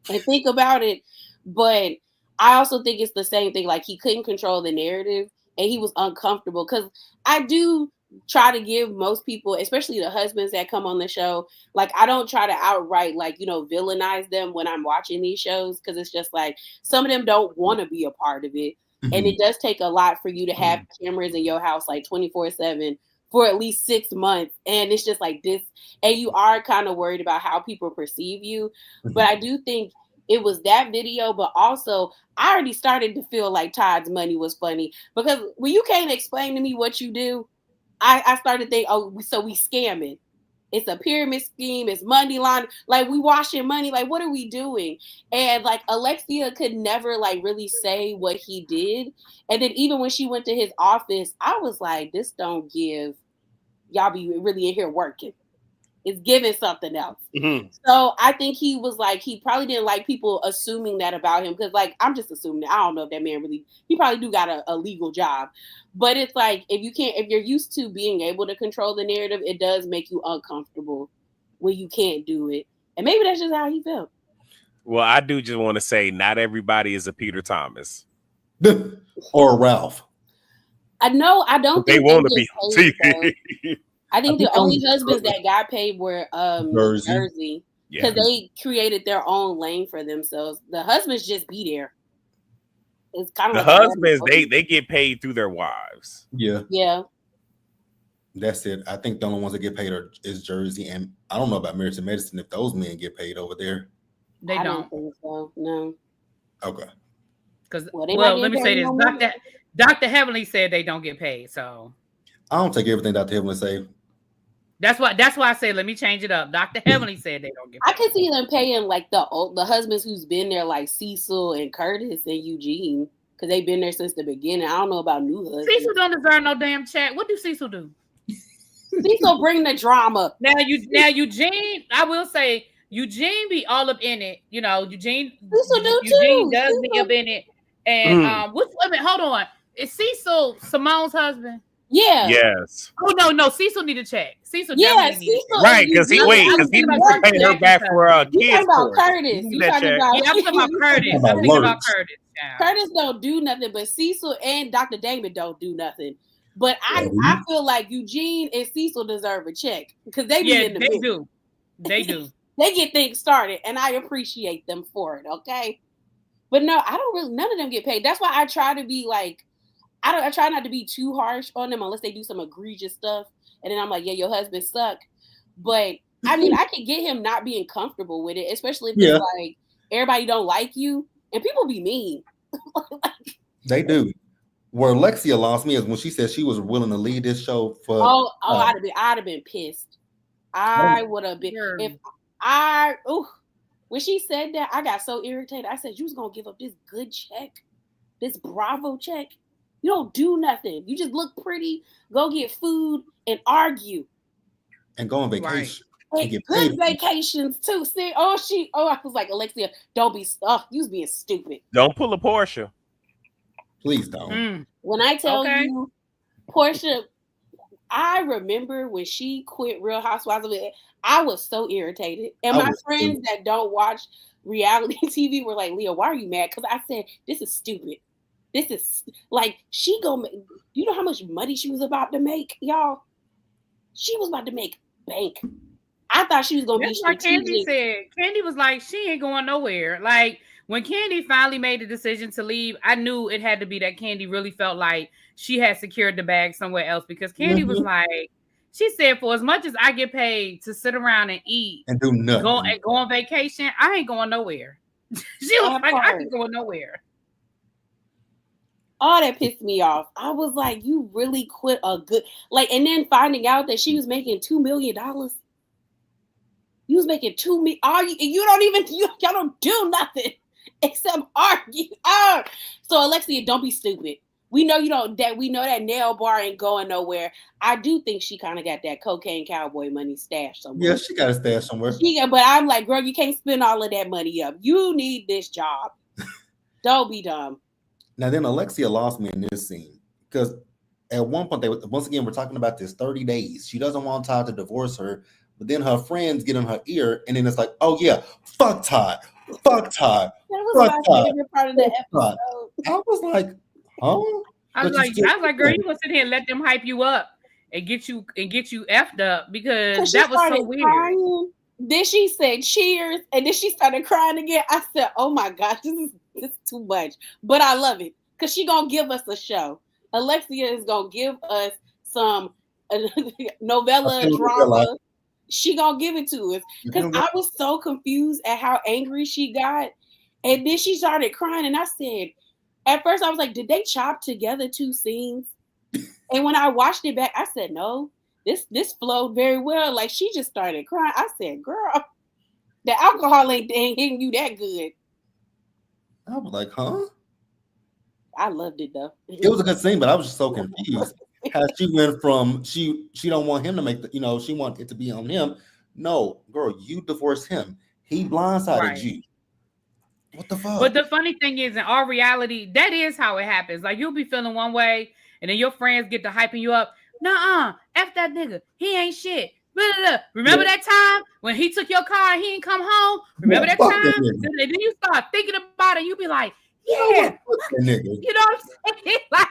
and think about it. But I also think it's the same thing. Like, he couldn't control the narrative and he was uncomfortable. Because I do try to give most people, especially the husbands that come on the show, like, I don't try to outright, like, villainize them when I'm watching these shows. Because it's just like, some of them don't want to be a part of it. And it does take a lot for you to have cameras in your house like 24/7 for at least 6 months. And it's just like this. And you are kind of worried about how people perceive you. But I do think it was that video. But also, I already started to feel like Todd's money was funny. Because when you can't explain to me what you do, I started to think, oh, so we scamming. It's a pyramid scheme. It's money laundering. Like, we washing money. Like, what are we doing? And like, Alexia could never like really say what he did. And then even when she went to his office, I was like, this don't give. Y'all be really in here working. It's giving something else. Mm-hmm. So I think he was like, he probably didn't like people assuming that about him. Because like, I'm just assuming that. I don't know if that man really, he probably do got a legal job. But it's like, if you're used to being able to control the narrative, it does make you uncomfortable when you can't do it. And maybe that's just how he felt. Well, I do just want to say not everybody is a Peter Thomas. Or Ralph. I know. I don't they think want to be. I think the only husbands that got paid were Jersey. Because they created their own lane for themselves. The husbands just be there. It's kind of the like husbands, they get paid through their wives. Yeah. Yeah. That's it. I think the only ones that get paid is Jersey. And I don't know about Marriage and Medicine if those men get paid over there. They don't think so. No. Okay. Because let me say this. Dr. Heavenly said they don't get paid. So I don't take everything Dr. Heavenly say. That's why I say let me change it up. Dr. Heavenly said they don't get paid. I can see them paying like the husbands who's been there, like Cecil and Curtis and Eugene, because they've been there since the beginning. I don't know about new husbands. Cecil don't deserve no damn check. What do Cecil do? Cecil bring the drama. Now Eugene, I will say Eugene be all up in it. Eugene does be up in it. And hold on. Is Cecil Simone's husband? Yeah. Yes. Oh no, Cecil need a check. Cecil definitely needs a check. Right, because he needs to pay her back for kids. You talking about Curtis? I'm talking about Curtis. I'm thinking about Curtis. Curtis don't do nothing, but Cecil and Dr. Damon don't do nothing. But I feel like Eugene and Cecil deserve a check because they be in the middle. They do. They get things started, and I appreciate them for it. Okay, but no, I don't really. None of them get paid. That's why I try to be like. I try not to be too harsh on them unless they do some egregious stuff. And then I'm like, yeah, your husband suck. But I mean, I can get him not being comfortable with it, especially if it's like everybody don't like you and people be mean. They do. Where Alexia lost me is when she said she was willing to lead this show for. I'd have been pissed. I would have been when she said that, I got so irritated. I said, you was gonna give up this good check, this Bravo check. You don't do nothing. You just look pretty, go get food, and argue. And go on vacation. Right. And get good vacations too. See, I was like, Alexia, don't be, you was being stupid. Don't pull a Portia. Please don't. When I tell you, Portia, I remember when she quit Real Housewives of it, I was so irritated. And my friends that don't watch reality TV were like, Leah, why are you mad? Because I said, this is stupid. This is like, you know how much money she was about to make, y'all? She was about to make bank. I thought she was going to be strategic. Candy said. Candy was like, she ain't going nowhere. Like, when Candy finally made the decision to leave, I knew it had to be that Candy really felt like she had secured the bag somewhere else, because Candy was like, she said, for as much as I get paid to sit around and eat and do nothing, go on vacation, I ain't going nowhere. She was like, I ain't going nowhere. All that pissed me off. I was like, you really quit a good, like, and then finding out that she was making $2 million. You was making $2 million. Y'all don't do nothing except argue. So Alexia, don't be stupid. We know you don't. We know that nail bar ain't going nowhere. I do think she kind of got that cocaine cowboy money stashed somewhere. Yeah, she got a stash somewhere. But I'm like, girl, you can't spend all of that money up. You need this job. Don't be dumb. Now then, Alexia lost me in this scene because at one point, once again, we're talking about this 30 days. She doesn't want Todd to divorce her, but then her friends get in her ear, and then it's like, oh yeah, fuck Todd. Fuck Todd. That was my favorite part of the episode. I was like, huh? I was like, girl, you gonna sit here and let them hype you up and get you effed up, because that was so weird. Crying. Then she said cheers, and then she started crying again. I said, oh my gosh, this is too much. But I love it, because she gonna give us a show. Alexia is gonna give us some novella drama. She gonna give it to us, because I was so confused at how angry she got, and then she started crying, and I said, at first I was like, did they chop together 2 scenes? And when I watched it back, I said, no, this flowed very well. Like, she just started crying. I said, girl, the alcohol ain't hitting you that good. I was like, huh? I loved it though. It was a good scene, but I was just so confused. How she went from she don't want him to make she want it to be on him. No, girl, you divorced him. He blindsided you. What the fuck? But the funny thing is, in our reality, that is how it happens. Like, you'll be feeling one way, and then your friends get to hyping you up. Nuh-uh, F that nigga. He ain't shit. Blah, blah, blah. Remember that time when he took your car and he didn't come home? Remember that time? And then you start thinking about it, and you be like, yeah. You know what I'm saying? Like,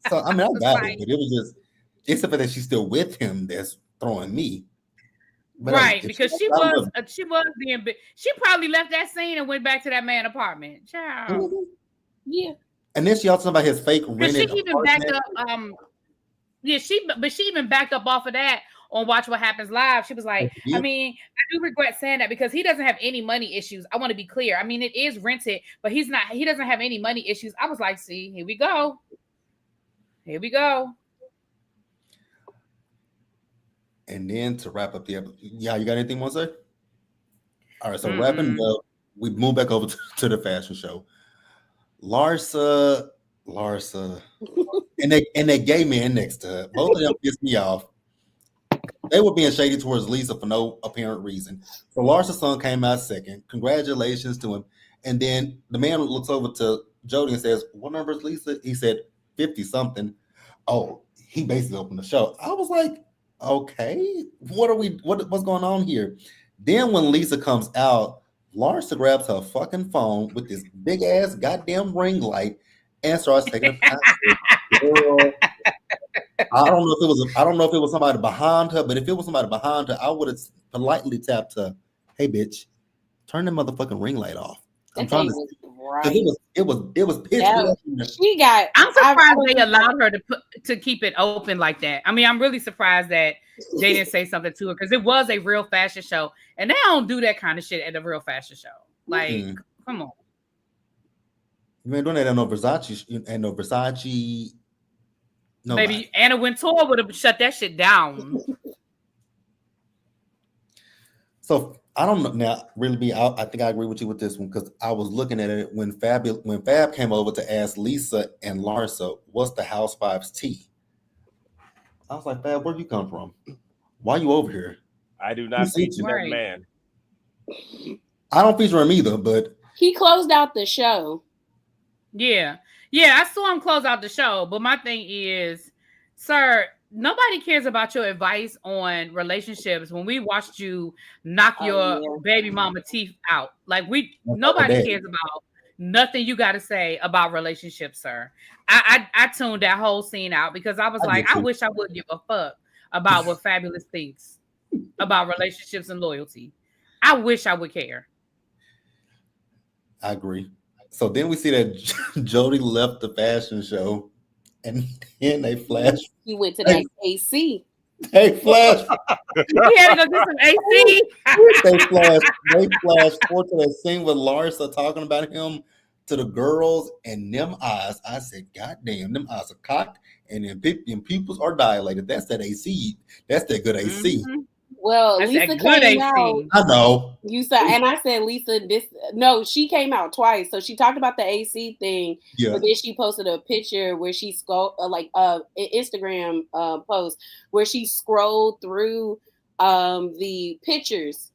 so, I mean, I got it, but it was just, it's the fact that she's still with him that's throwing me. But right, because she was being big. She probably left that scene and went back to that man's apartment. Child. Mm-hmm. Yeah. And then she also about his fake rented she even backed up. She even backed up off of that on Watch What Happens Live. She was like, I mean, I do regret saying that, because he doesn't have any money issues. I want to be clear. I mean, it is rented, but he doesn't have any money issues. I was like, see, here we go. Here we go. And then to wrap up the episode, you got anything more to say? All right, so wrapping up, we move back over to the fashion show. Larsa, and they gay man next to her. Both of them pissed me off. They were being shady towards Lisa for no apparent reason. So Larsa's son came out second. Congratulations to him. And then the man looks over to Jody and says, "What number is Lisa?" He said 50 something. Oh, he basically opened the show. I was like, okay, what's going on here? Then when Lisa comes out, Larsa grabs her fucking phone with this big ass goddamn ring light and starts taking a picture. I don't know if it was somebody behind her, but if it was somebody behind her, I would have politely tapped her. Hey, bitch, turn the motherfucking ring light off. I'm trying to. Right. It was pitch. I'm surprised they allowed her to keep it open like that. I mean, I'm really surprised that they didn't say something to her, because it was a real fashion show, and they don't do that kind of shit at a real fashion show. Like, come on. You been doing that at no Versace. No, maybe Anna Wintour would have shut that shit down. So I don't know now. Really, I think I agree with you with this one because I was looking at it when Fab came over to ask Lisa and Larsa, "What's the Housewives tea?" I was like, "Fab, where'd you come from? Why you over here?" I do not feature that man. I don't feature him either, but he closed out the show. Yeah, I saw him close out the show, but my thing is, sir, nobody cares about your advice on relationships when we watched you knock your baby mama teeth out. Like nobody cares about nothing you got to say about relationships, sir. I tuned that whole scene out because I was like, I wish I would give a fuck about what Fabulous thinks about relationships and loyalty. I wish I would care. I agree. So then we see that Jody left the fashion show, and then they flash. He went to that AC. They flash. He had to go get some AC. They flash forward to that scene with Larsa talking about him to the girls, and them eyes. I said, "God damn, them eyes are cocked, and then pupils are dilated." That's that AC. That's that good AC. Mm-hmm. Well, that's Lisa came out. I know. You said, and I said, Lisa, she came out twice. So she talked about the AC thing, but then she posted a picture where she an Instagram post where she scrolled through the pictures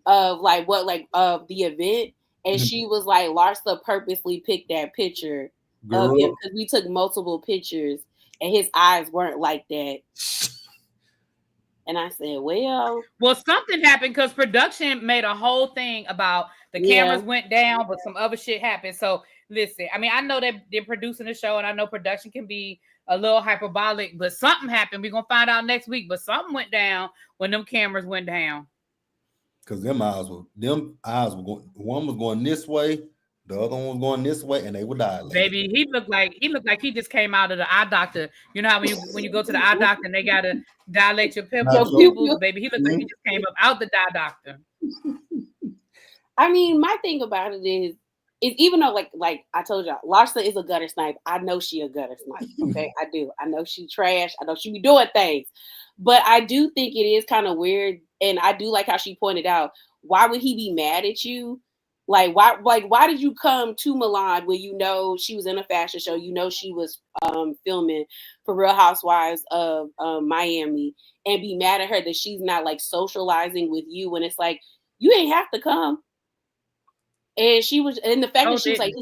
of of the event, and she was like, Larsa purposely picked that picture of him because we took multiple pictures, and his eyes weren't like that. And I said, well, something happened because production made a whole thing about the cameras went down, but some other shit happened. So listen, I mean, I know they're producing the show, and I know production can be a little hyperbolic, but something happened. We're gonna find out next week. But something went down when them cameras went down. Because them eyes were going. One was going this way, the other one was going this way, and they would dilate. Baby, he looked like he just came out of the eye doctor. You know how when you go to the eye doctor and they gotta dilate your pupils, baby. He looked like he just came up out the eye doctor. I mean, my thing about it is even though like I told y'all, Larsa is a gutter snipe. I know she a gutter snipe. Okay, I do. I know she trash. I know she be doing things, but I do think it is kind of weird, and I do like how she pointed out. Why would he be mad at you? Like why did you come to Milan when you know she was in a fashion show? You know she was filming for Real Housewives of Miami, and be mad at her that she's not like socializing with you when it's like you ain't have to come. And she was, and the fact that she was like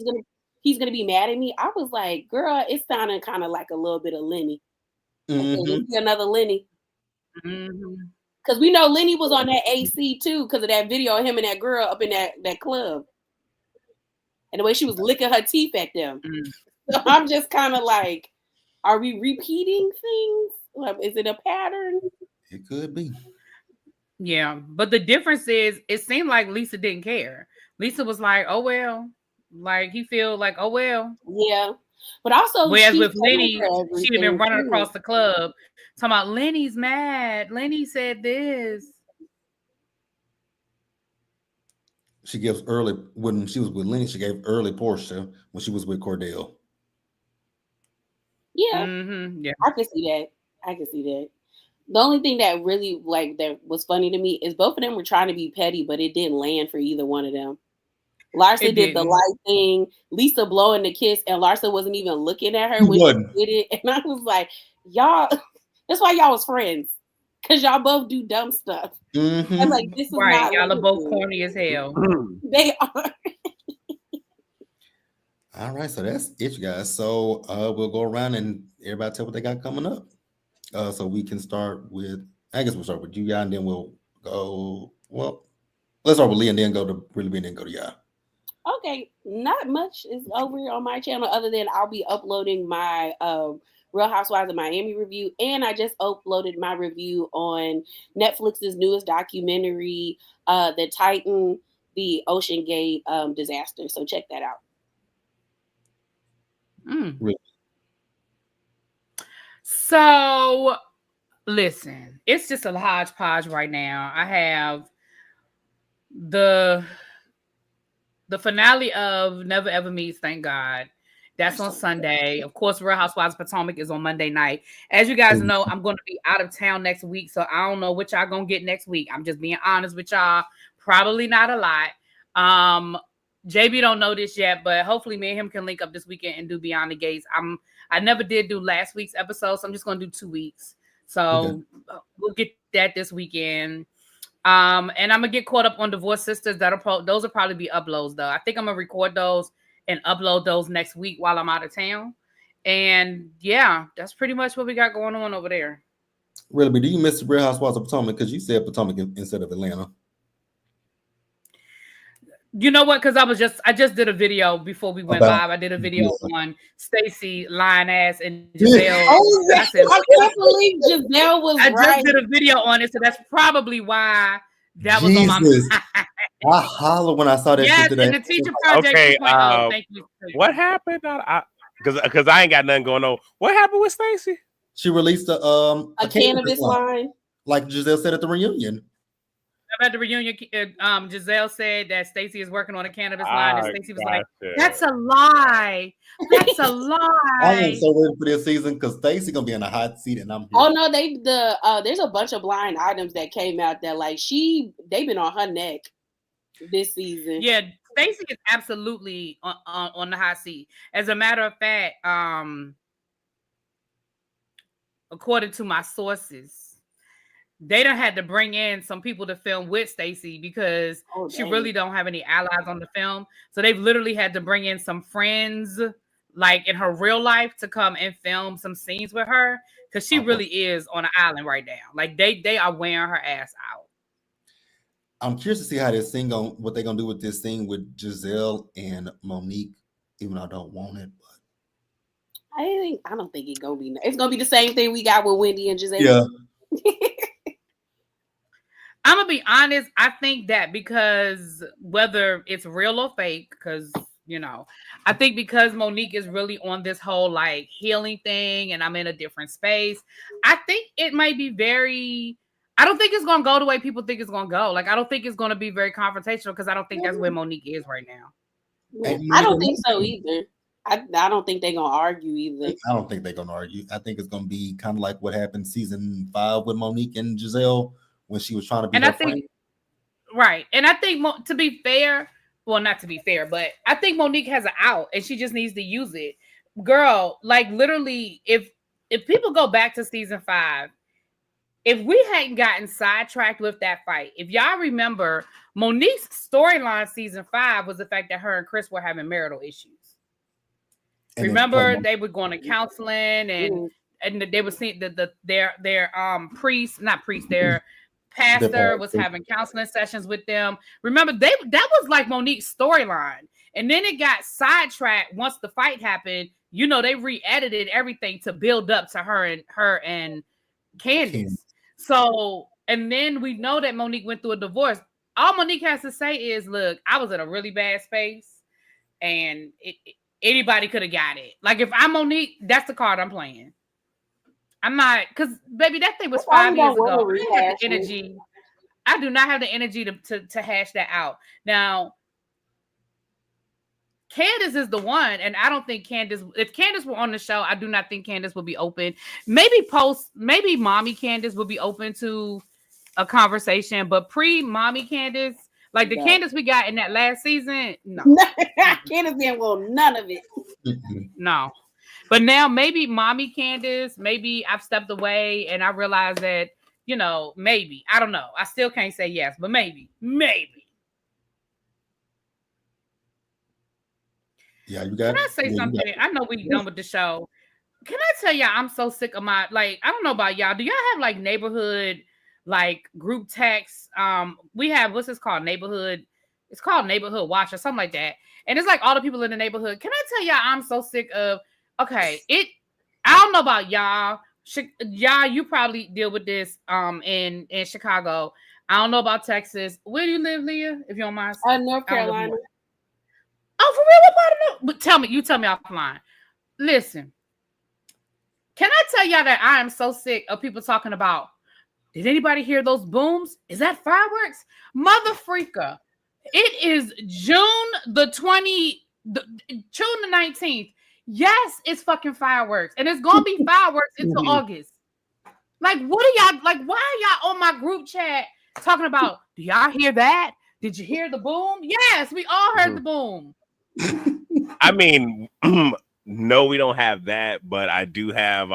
he's gonna be mad at me. I was like, girl, it sounded kind of like a little bit of Lenny. Another Lenny. Because we know Lenny was on that AC too because of that video of him and that girl up in that club. And the way she was licking her teeth at them. So I'm just kind of like, are we repeating things? Is it a pattern? It could be. Yeah, but the difference is it seemed like Lisa didn't care. Lisa was like, oh, well. Like, he feel like, oh, well. Yeah. But also, whereas with Lenny, she'd have been running across the club talking about Lenny's mad. Lenny said this. She gives early when she was with Lenny. She gave early Portia when she was with Cordell. Yeah, yeah, I can see that. The only thing that really that was funny to me is both of them were trying to be petty, but it didn't land for either one of them. Larsa did the light thing, Lisa blowing the kiss, and Larsa wasn't even looking at her when she did it. And I was like, y'all, that's why y'all was friends. Because y'all both do dumb stuff. I'm like, this is right. Y'all are both corny as hell. They are. All right, so that's it, you guys. So we'll go around and everybody tell what they got coming up. So we can start with, I guess we'll start with you, and then we'll go, well, let's start with Lee and then go to Really and then go to y'all. Okay, not much is over on my channel other than I'll be uploading my Real Housewives of Miami review, and I just uploaded my review on Netflix's newest documentary, The Titan, the Ocean Gate disaster. So check that out. Really? So, listen, it's just a hodgepodge right now. I have the finale of Never Ever Meets, thank God. That's on Sunday. Of course, Real Housewives of Potomac is on Monday night. As you guys know, I'm going to be out of town next week, so I don't know what y'all going to get next week. I'm just being honest with y'all. Probably not a lot. JB don't know this yet, but hopefully me and him can link up this weekend and do Beyond the Gates. I never did do last week's episode, so I'm just gonna do 2 weeks. So we'll get that this weekend. And I'm gonna get caught up on Divorced Sisters. Those will probably be uploads though. I think I'm gonna record those and upload those next week while I'm out of town. And yeah, that's pretty much what we got going on over there. Really, but do you miss the Real Housewives of Potomac? Because you said Potomac instead of Atlanta. You know what? Because I just did a video before we went live. I did a video on Stacey, Lioness, and Giselle. Oh, I can't believe Giselle was I right. just did a video on it, so that's probably why that was on my mind. I holler when I saw that shit today. And the teacher project. Okay, thank you. What happened? Because I ain't got nothing going on. What happened with Stacey? She released a cannabis line, like Giselle said at the reunion. At the reunion, Giselle said that Stacey is working on a cannabis line, and Stacey was like, "That's a lie. That's a lie." I am so ready for this season because Stacey gonna be in a hot seat, and I'm here. Oh no, there's a bunch of blind items that came out that like they've been on her neck this season. Yeah, Stacey is absolutely on the hot seat. As a matter of fact, according to my sources, they done had to bring in some people to film with Stacey because she really don't have any allies on the film. So they've literally had to bring in some friends, like in her real life, to come and film some scenes with her because she really is on an island right now. Like they are wearing her ass out. I'm curious to see how this thing what they're gonna do with this thing with Giselle and Monique, even though I don't want it. But I don't think it's gonna be. It's gonna be the same thing we got with Wendy and Giselle. Yeah. I'm gonna be honest. I think that because whether it's real or fake, because I think because Monique is really on this whole like healing thing, and I'm in a different space. I think it might be very. I don't think it's gonna go the way people think it's gonna go. Like I don't think it's gonna be very confrontational because I don't think that's where Monique is right now. I don't think so either. I don't think they're gonna argue either. I don't think they're gonna argue. I think it's gonna be kind of like what happened season 5 with Monique and Giselle when she was trying to be her friend. Right. And I think to be fair, well, not to be fair, but I think Monique has an out and she just needs to use it. Girl, like literally, if people go back to season 5, if we hadn't gotten sidetracked with that fight, if y'all remember, Monique's storyline season 5 was the fact that her and Chris were having marital issues. And remember, they were going to counseling and they were seeing their pastor was having counseling sessions with them. Remember, that was like Monique's storyline. And then it got sidetracked once the fight happened. They re-edited everything to build up to her and Candace. So, and then we know that Monique went through a divorce. All Monique has to say is, look, I was in a really bad space and anybody could have got it. Like if I'm Monique, that's the card I'm playing. I'm not, because baby, that thing was 5 years ago. I do not have the energy to hash that out. Now, Candace is the one, and I don't think if Candace were on the show, I do not think Candace would be open. Maybe mommy Candace would be open to a conversation, but pre-mommy Candace, like the Candace we got in that last season, no. Candace didn't want none of it. No. But now maybe mommy Candace, maybe I've stepped away and I realized that, maybe. I don't know. I still can't say yes, but maybe. Yeah, you got. Can I say something? I know we done with the show. Can I tell y'all I'm so sick of I don't know about y'all. Do y'all have like neighborhood group texts? We have what's this called? It's called Neighborhood Watch or something like that. And it's like all the people in the neighborhood. Can I tell y'all I'm so sick of I don't know about y'all. Y'all, you probably deal with this in Chicago. I don't know about Texas. Where do you live, Leah? If you don't mind. North Carolina. Oh, for real? What part of But you tell me offline. Listen, can I tell y'all that I am so sick of people talking about, did anybody hear those booms? Is that fireworks? Mother freaker. It is June the 19th. Yes, it's fucking fireworks. And it's going to be fireworks until August. Like, what are y'all, why are y'all on my group chat talking about, do y'all hear that? Did you hear the boom? Yes, we all heard the boom. I mean, no, we don't have that, but I do have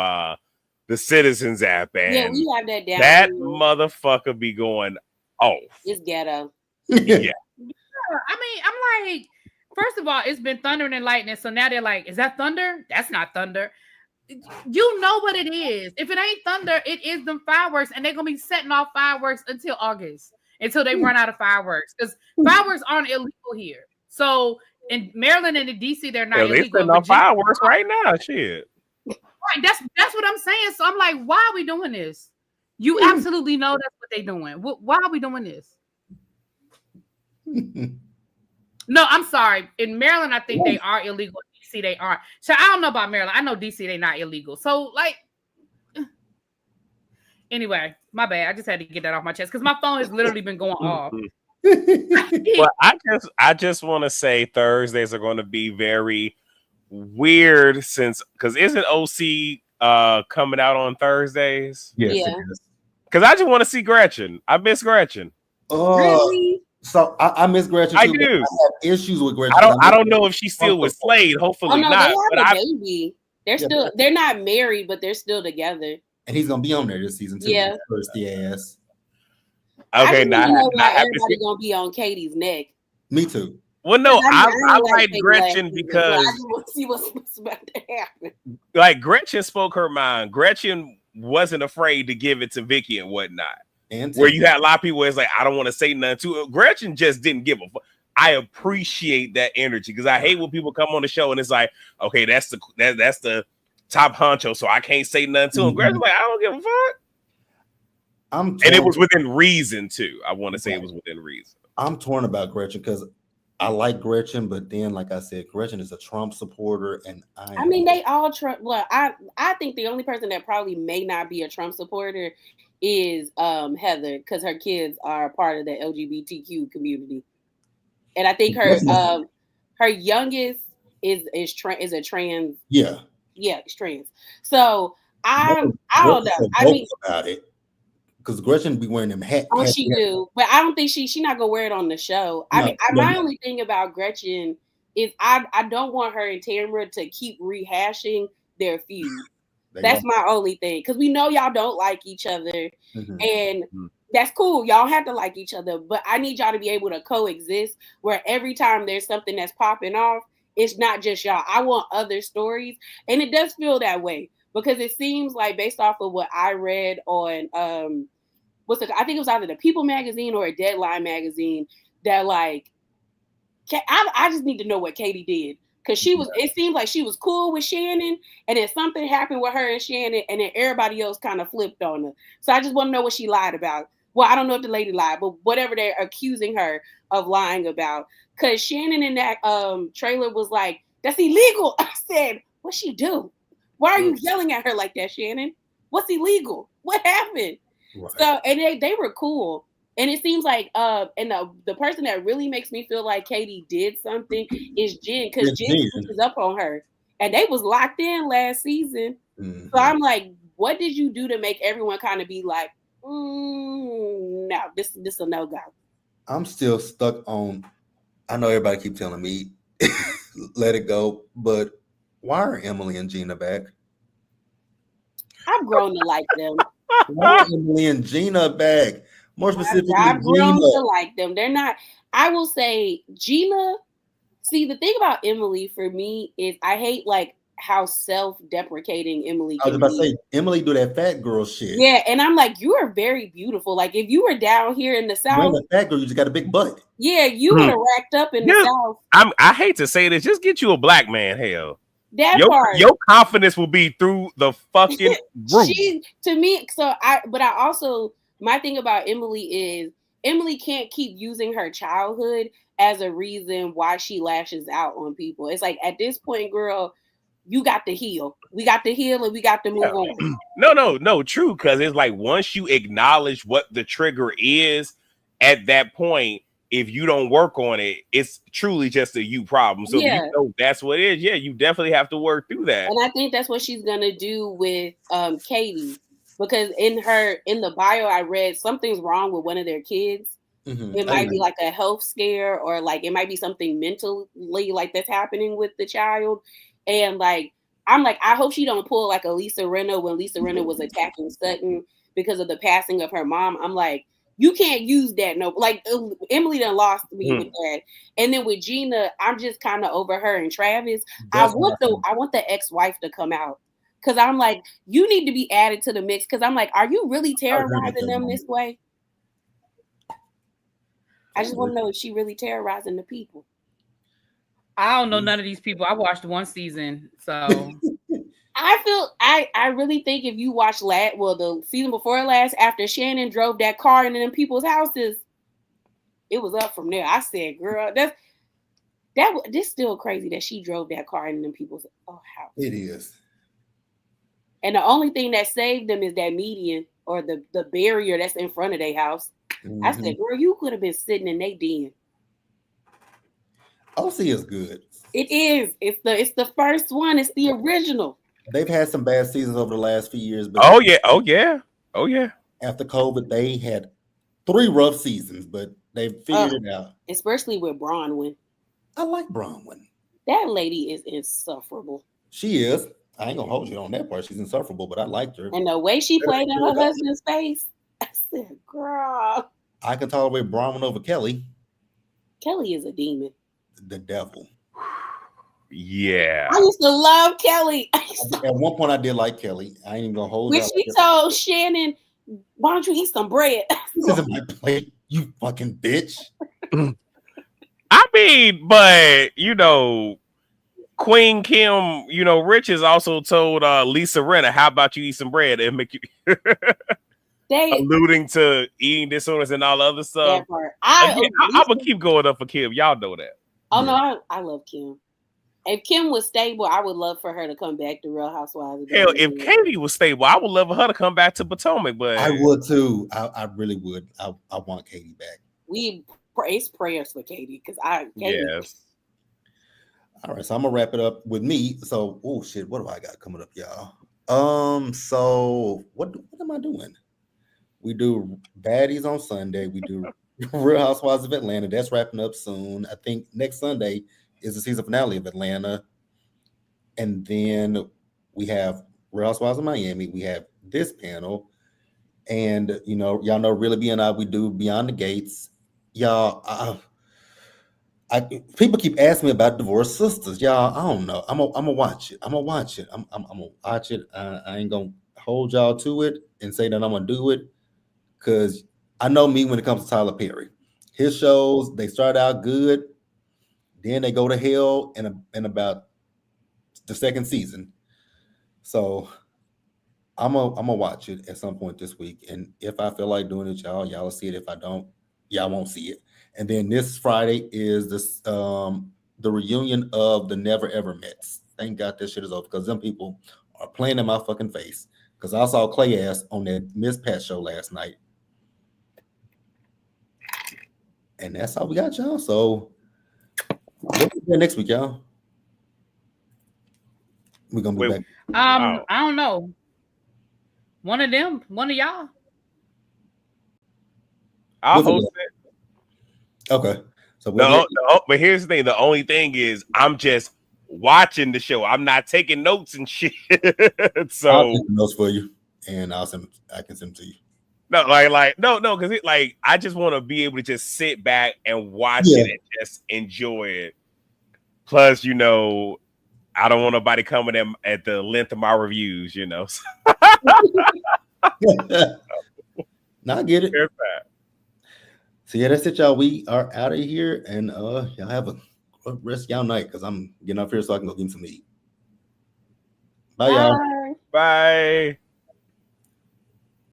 the Citizens app, and yeah, we have that down. That motherfucker be going off. It's ghetto. Yeah. I mean, I'm like, first of all, it's been thundering and lightning, so now they're like, is that thunder? That's not thunder. You know what it is. If it ain't thunder, it is them fireworks, and they're gonna be setting off fireworks until August, until they run out of fireworks, because fireworks aren't illegal here. So in Maryland and in DC, they're not illegal. They're setting off fireworks right now. Shit. Right, that's what I'm saying. So I'm like, why are we doing this? You absolutely know that's what they're doing. Why are we doing this? No, I'm sorry. In Maryland, I think they are illegal. In DC, they are. So I don't know about Maryland. I know DC, they're not illegal. So like, anyway, my bad. I just had to get that off my chest because my phone has literally been going off. Well, I just want to say Thursdays are going to be very weird because isn't OC coming out on Thursdays? Yes, Yeah. Because I just want to see Gretchen. I miss Gretchen. Really? So I miss Gretchen. I too, do. I have issues with Gretchen. I don't know if she's still with Slade. Hopefully no, not. They have a baby. They're not married, but they're still together. And he's gonna be on there this season too. Yeah. Thirsty ass. Okay, now everybody gonna be on Katie's neck. Me too. Well, no, I like Kate Gretchen because I just want to see what's about to happen. Like Gretchen spoke her mind. Gretchen wasn't afraid to give it to Vicky and whatnot. And where you had a lot of people where it's like, I don't want to say nothing to it. Gretchen just didn't give a fuck. I appreciate that energy because I hate when people come on the show and it's like, okay, that's the top honcho, so I can't say nothing to him. Gretchen's like, I don't give a fuck. And it was within reason too. I want to say it was within reason. I'm torn about Gretchen because I like Gretchen, but then, like I said, Gretchen is a Trump supporter, and I mean, they all Trump. Well, I think the only person that probably may not be a Trump supporter is Heather, because her kids are part of the LGBTQ community, and I think her youngest is a trans. Yeah, it's trans. So I don't know. I mean, about it. Because Gretchen be wearing them hats. Oh, she do, but I don't think she not gonna wear it on the show. My only thing about Gretchen is I don't want her and Tamra to keep rehashing their feud. That's my only thing, because we know y'all don't like each other, and that's cool. Y'all have to like each other, but I need y'all to be able to coexist. Where every time there's something that's popping off, it's not just y'all. I want other stories, and it does feel that way. Because it seems like, based off of what I read on I think it was either the People magazine or a Deadline magazine, that like I just need to know what Katie did, because it seemed like she was cool with Shannon, and then something happened with her and Shannon, and then everybody else kind of flipped on her. So I just want to know what she lied about. Well, I don't know if the lady lied, but whatever they're accusing her of lying about, because Shannon in that trailer was like, "That's illegal." I said, "What'd she do? Why are you yelling at her like that, Shannon? What's illegal? What happened?" Right. So, and they were cool. And it seems like, and the person that really makes me feel like Katie did something is Jen, because Jen is up on her. And they was locked in last season. Mm-hmm. So I'm like, what did you do to make everyone kind of be like, no, this is a no-go? I'm still stuck on, I know everybody keep telling me, let it go, but why are Emily and Gina back? I've grown to like them. Why are Emily and Gina back? More specifically, I've grown to like them. They're not. I will say, Gina. See, the thing about Emily for me is I hate like how self-deprecating Emily can be. I was about to say, Emily do that fat girl shit. Yeah, and I'm like, you are very beautiful. Like, if you were down here in the South, a fat girl, you just got a big butt. Yeah, you would have racked up in the South. I hate to say this, just get you a black man. Hell, part. Your confidence will be through the fucking roof. But I also, my thing about Emily is Emily can't keep using her childhood as a reason why she lashes out on people. It's like, at this point, girl, you got to heal. We got to heal, and we got to move on. No, true. Because it's like, once you acknowledge what the trigger is, at that point, if you don't work on it, it's truly just a you problem. So if you know that's what it is, you definitely have to work through that. And I think that's what she's gonna do with Katie, because in the bio I read something's wrong with one of their kids. Mm-hmm. It might be like a health scare, or like it might be something mentally like that's happening with the child. And like, I'm like, I hope she don't pull like a Lisa Rinna when Lisa Rinna was attacking Sutton because of the passing of her mom. I'm like, you can't use that. No, like Emily done lost me with that. And then with Gina, I'm just kind of over her and Travis. I want the ex-wife to come out. Cause I'm like, you need to be added to the mix. Cause I'm like, are you really terrorizing them this way? I just want to know if she really terrorizing the people. I don't know none of these people. I watched one season, so I really think if you watch the season before last, after Shannon drove that car into them people's houses, it was up from there. I said, girl, this still crazy that she drove that car into them people's house. It is. And the only thing that saved them is that median or the barrier that's in front of their house. Mm-hmm. I said, girl, you could have been sitting in their den. OC is good. It is. It's the first one. It's the original. They've had some bad seasons over the last few years. But oh yeah. After COVID, they had 3 rough seasons, but they figured it out. Especially with Bronwyn. I like Bronwyn. That lady is insufferable. She is. I ain't gonna hold you on that part. She's insufferable, but I liked her. And the way she played in her husband's face, I said, girl. I can tolerate Bronwyn over Kelly. Kelly is a demon. The devil. Yeah. I used to love Kelly. At one point, I did like Kelly. I ain't even gonna hold when she told Shannon, why don't you eat some bread? This isn't my plate, you fucking bitch. I mean, but Queen Kim, Rich has also told Lisa Rinna, how about you eat some bread and make you alluding to eating disorders and all other stuff. I'm gonna keep going up for Kim. Y'all know that. Oh no, I love Kim. If Kim was stable, I would love for her to come back to Real Housewives. Hell, if Katie was stable, I would love for her to come back to Potomac. But I would too. I really would. I want Katie back. We praise prayers for Katie because yes. All right, so I'm gonna wrap it up with me. So, oh shit, what do I got coming up, y'all? So what am I doing? We do Baddies on Sunday. We do Real Housewives of Atlanta. That's wrapping up soon. I think next Sunday is the season finale of Atlanta. And then we have Real Housewives of Miami. We have this panel. And, y'all know Really B and I, we do Beyond the Gates. Y'all, people keep asking me about Divorced Sisters. Y'all, I don't know. I'm gonna watch it. I'm gonna watch it. I ain't gonna hold y'all to it and say that I'm gonna do it. Because I know me when it comes to Tyler Perry. His shows, they start out good, then they go to hell in about the second season. So I'm gonna watch it at some point this week. And if I feel like doing it, y'all will see it. If I don't, y'all won't see it. And then this Friday is the reunion of the Never Ever Mets. Thank God this shit is over because them people are playing in my fucking face. Because I saw Clay ass on that Miss Pat show last night. And that's all we got, y'all. So we'll be there next week, y'all. We're gonna be back. I don't know. One of y'all. I'll host it. Okay. So but here's the thing. The only thing is I'm just watching the show. I'm not taking notes and shit. So I'll take notes for you and I can send them to you. No, no, because I just want to be able to just sit back and watch it and just enjoy it. Plus, I don't want nobody coming in at the length of my reviews, No, I get it. So that's it, y'all. We are out of here, and y'all have a good rest of y'all night because I'm getting up here so I can go get some meat. Bye, y'all. Bye.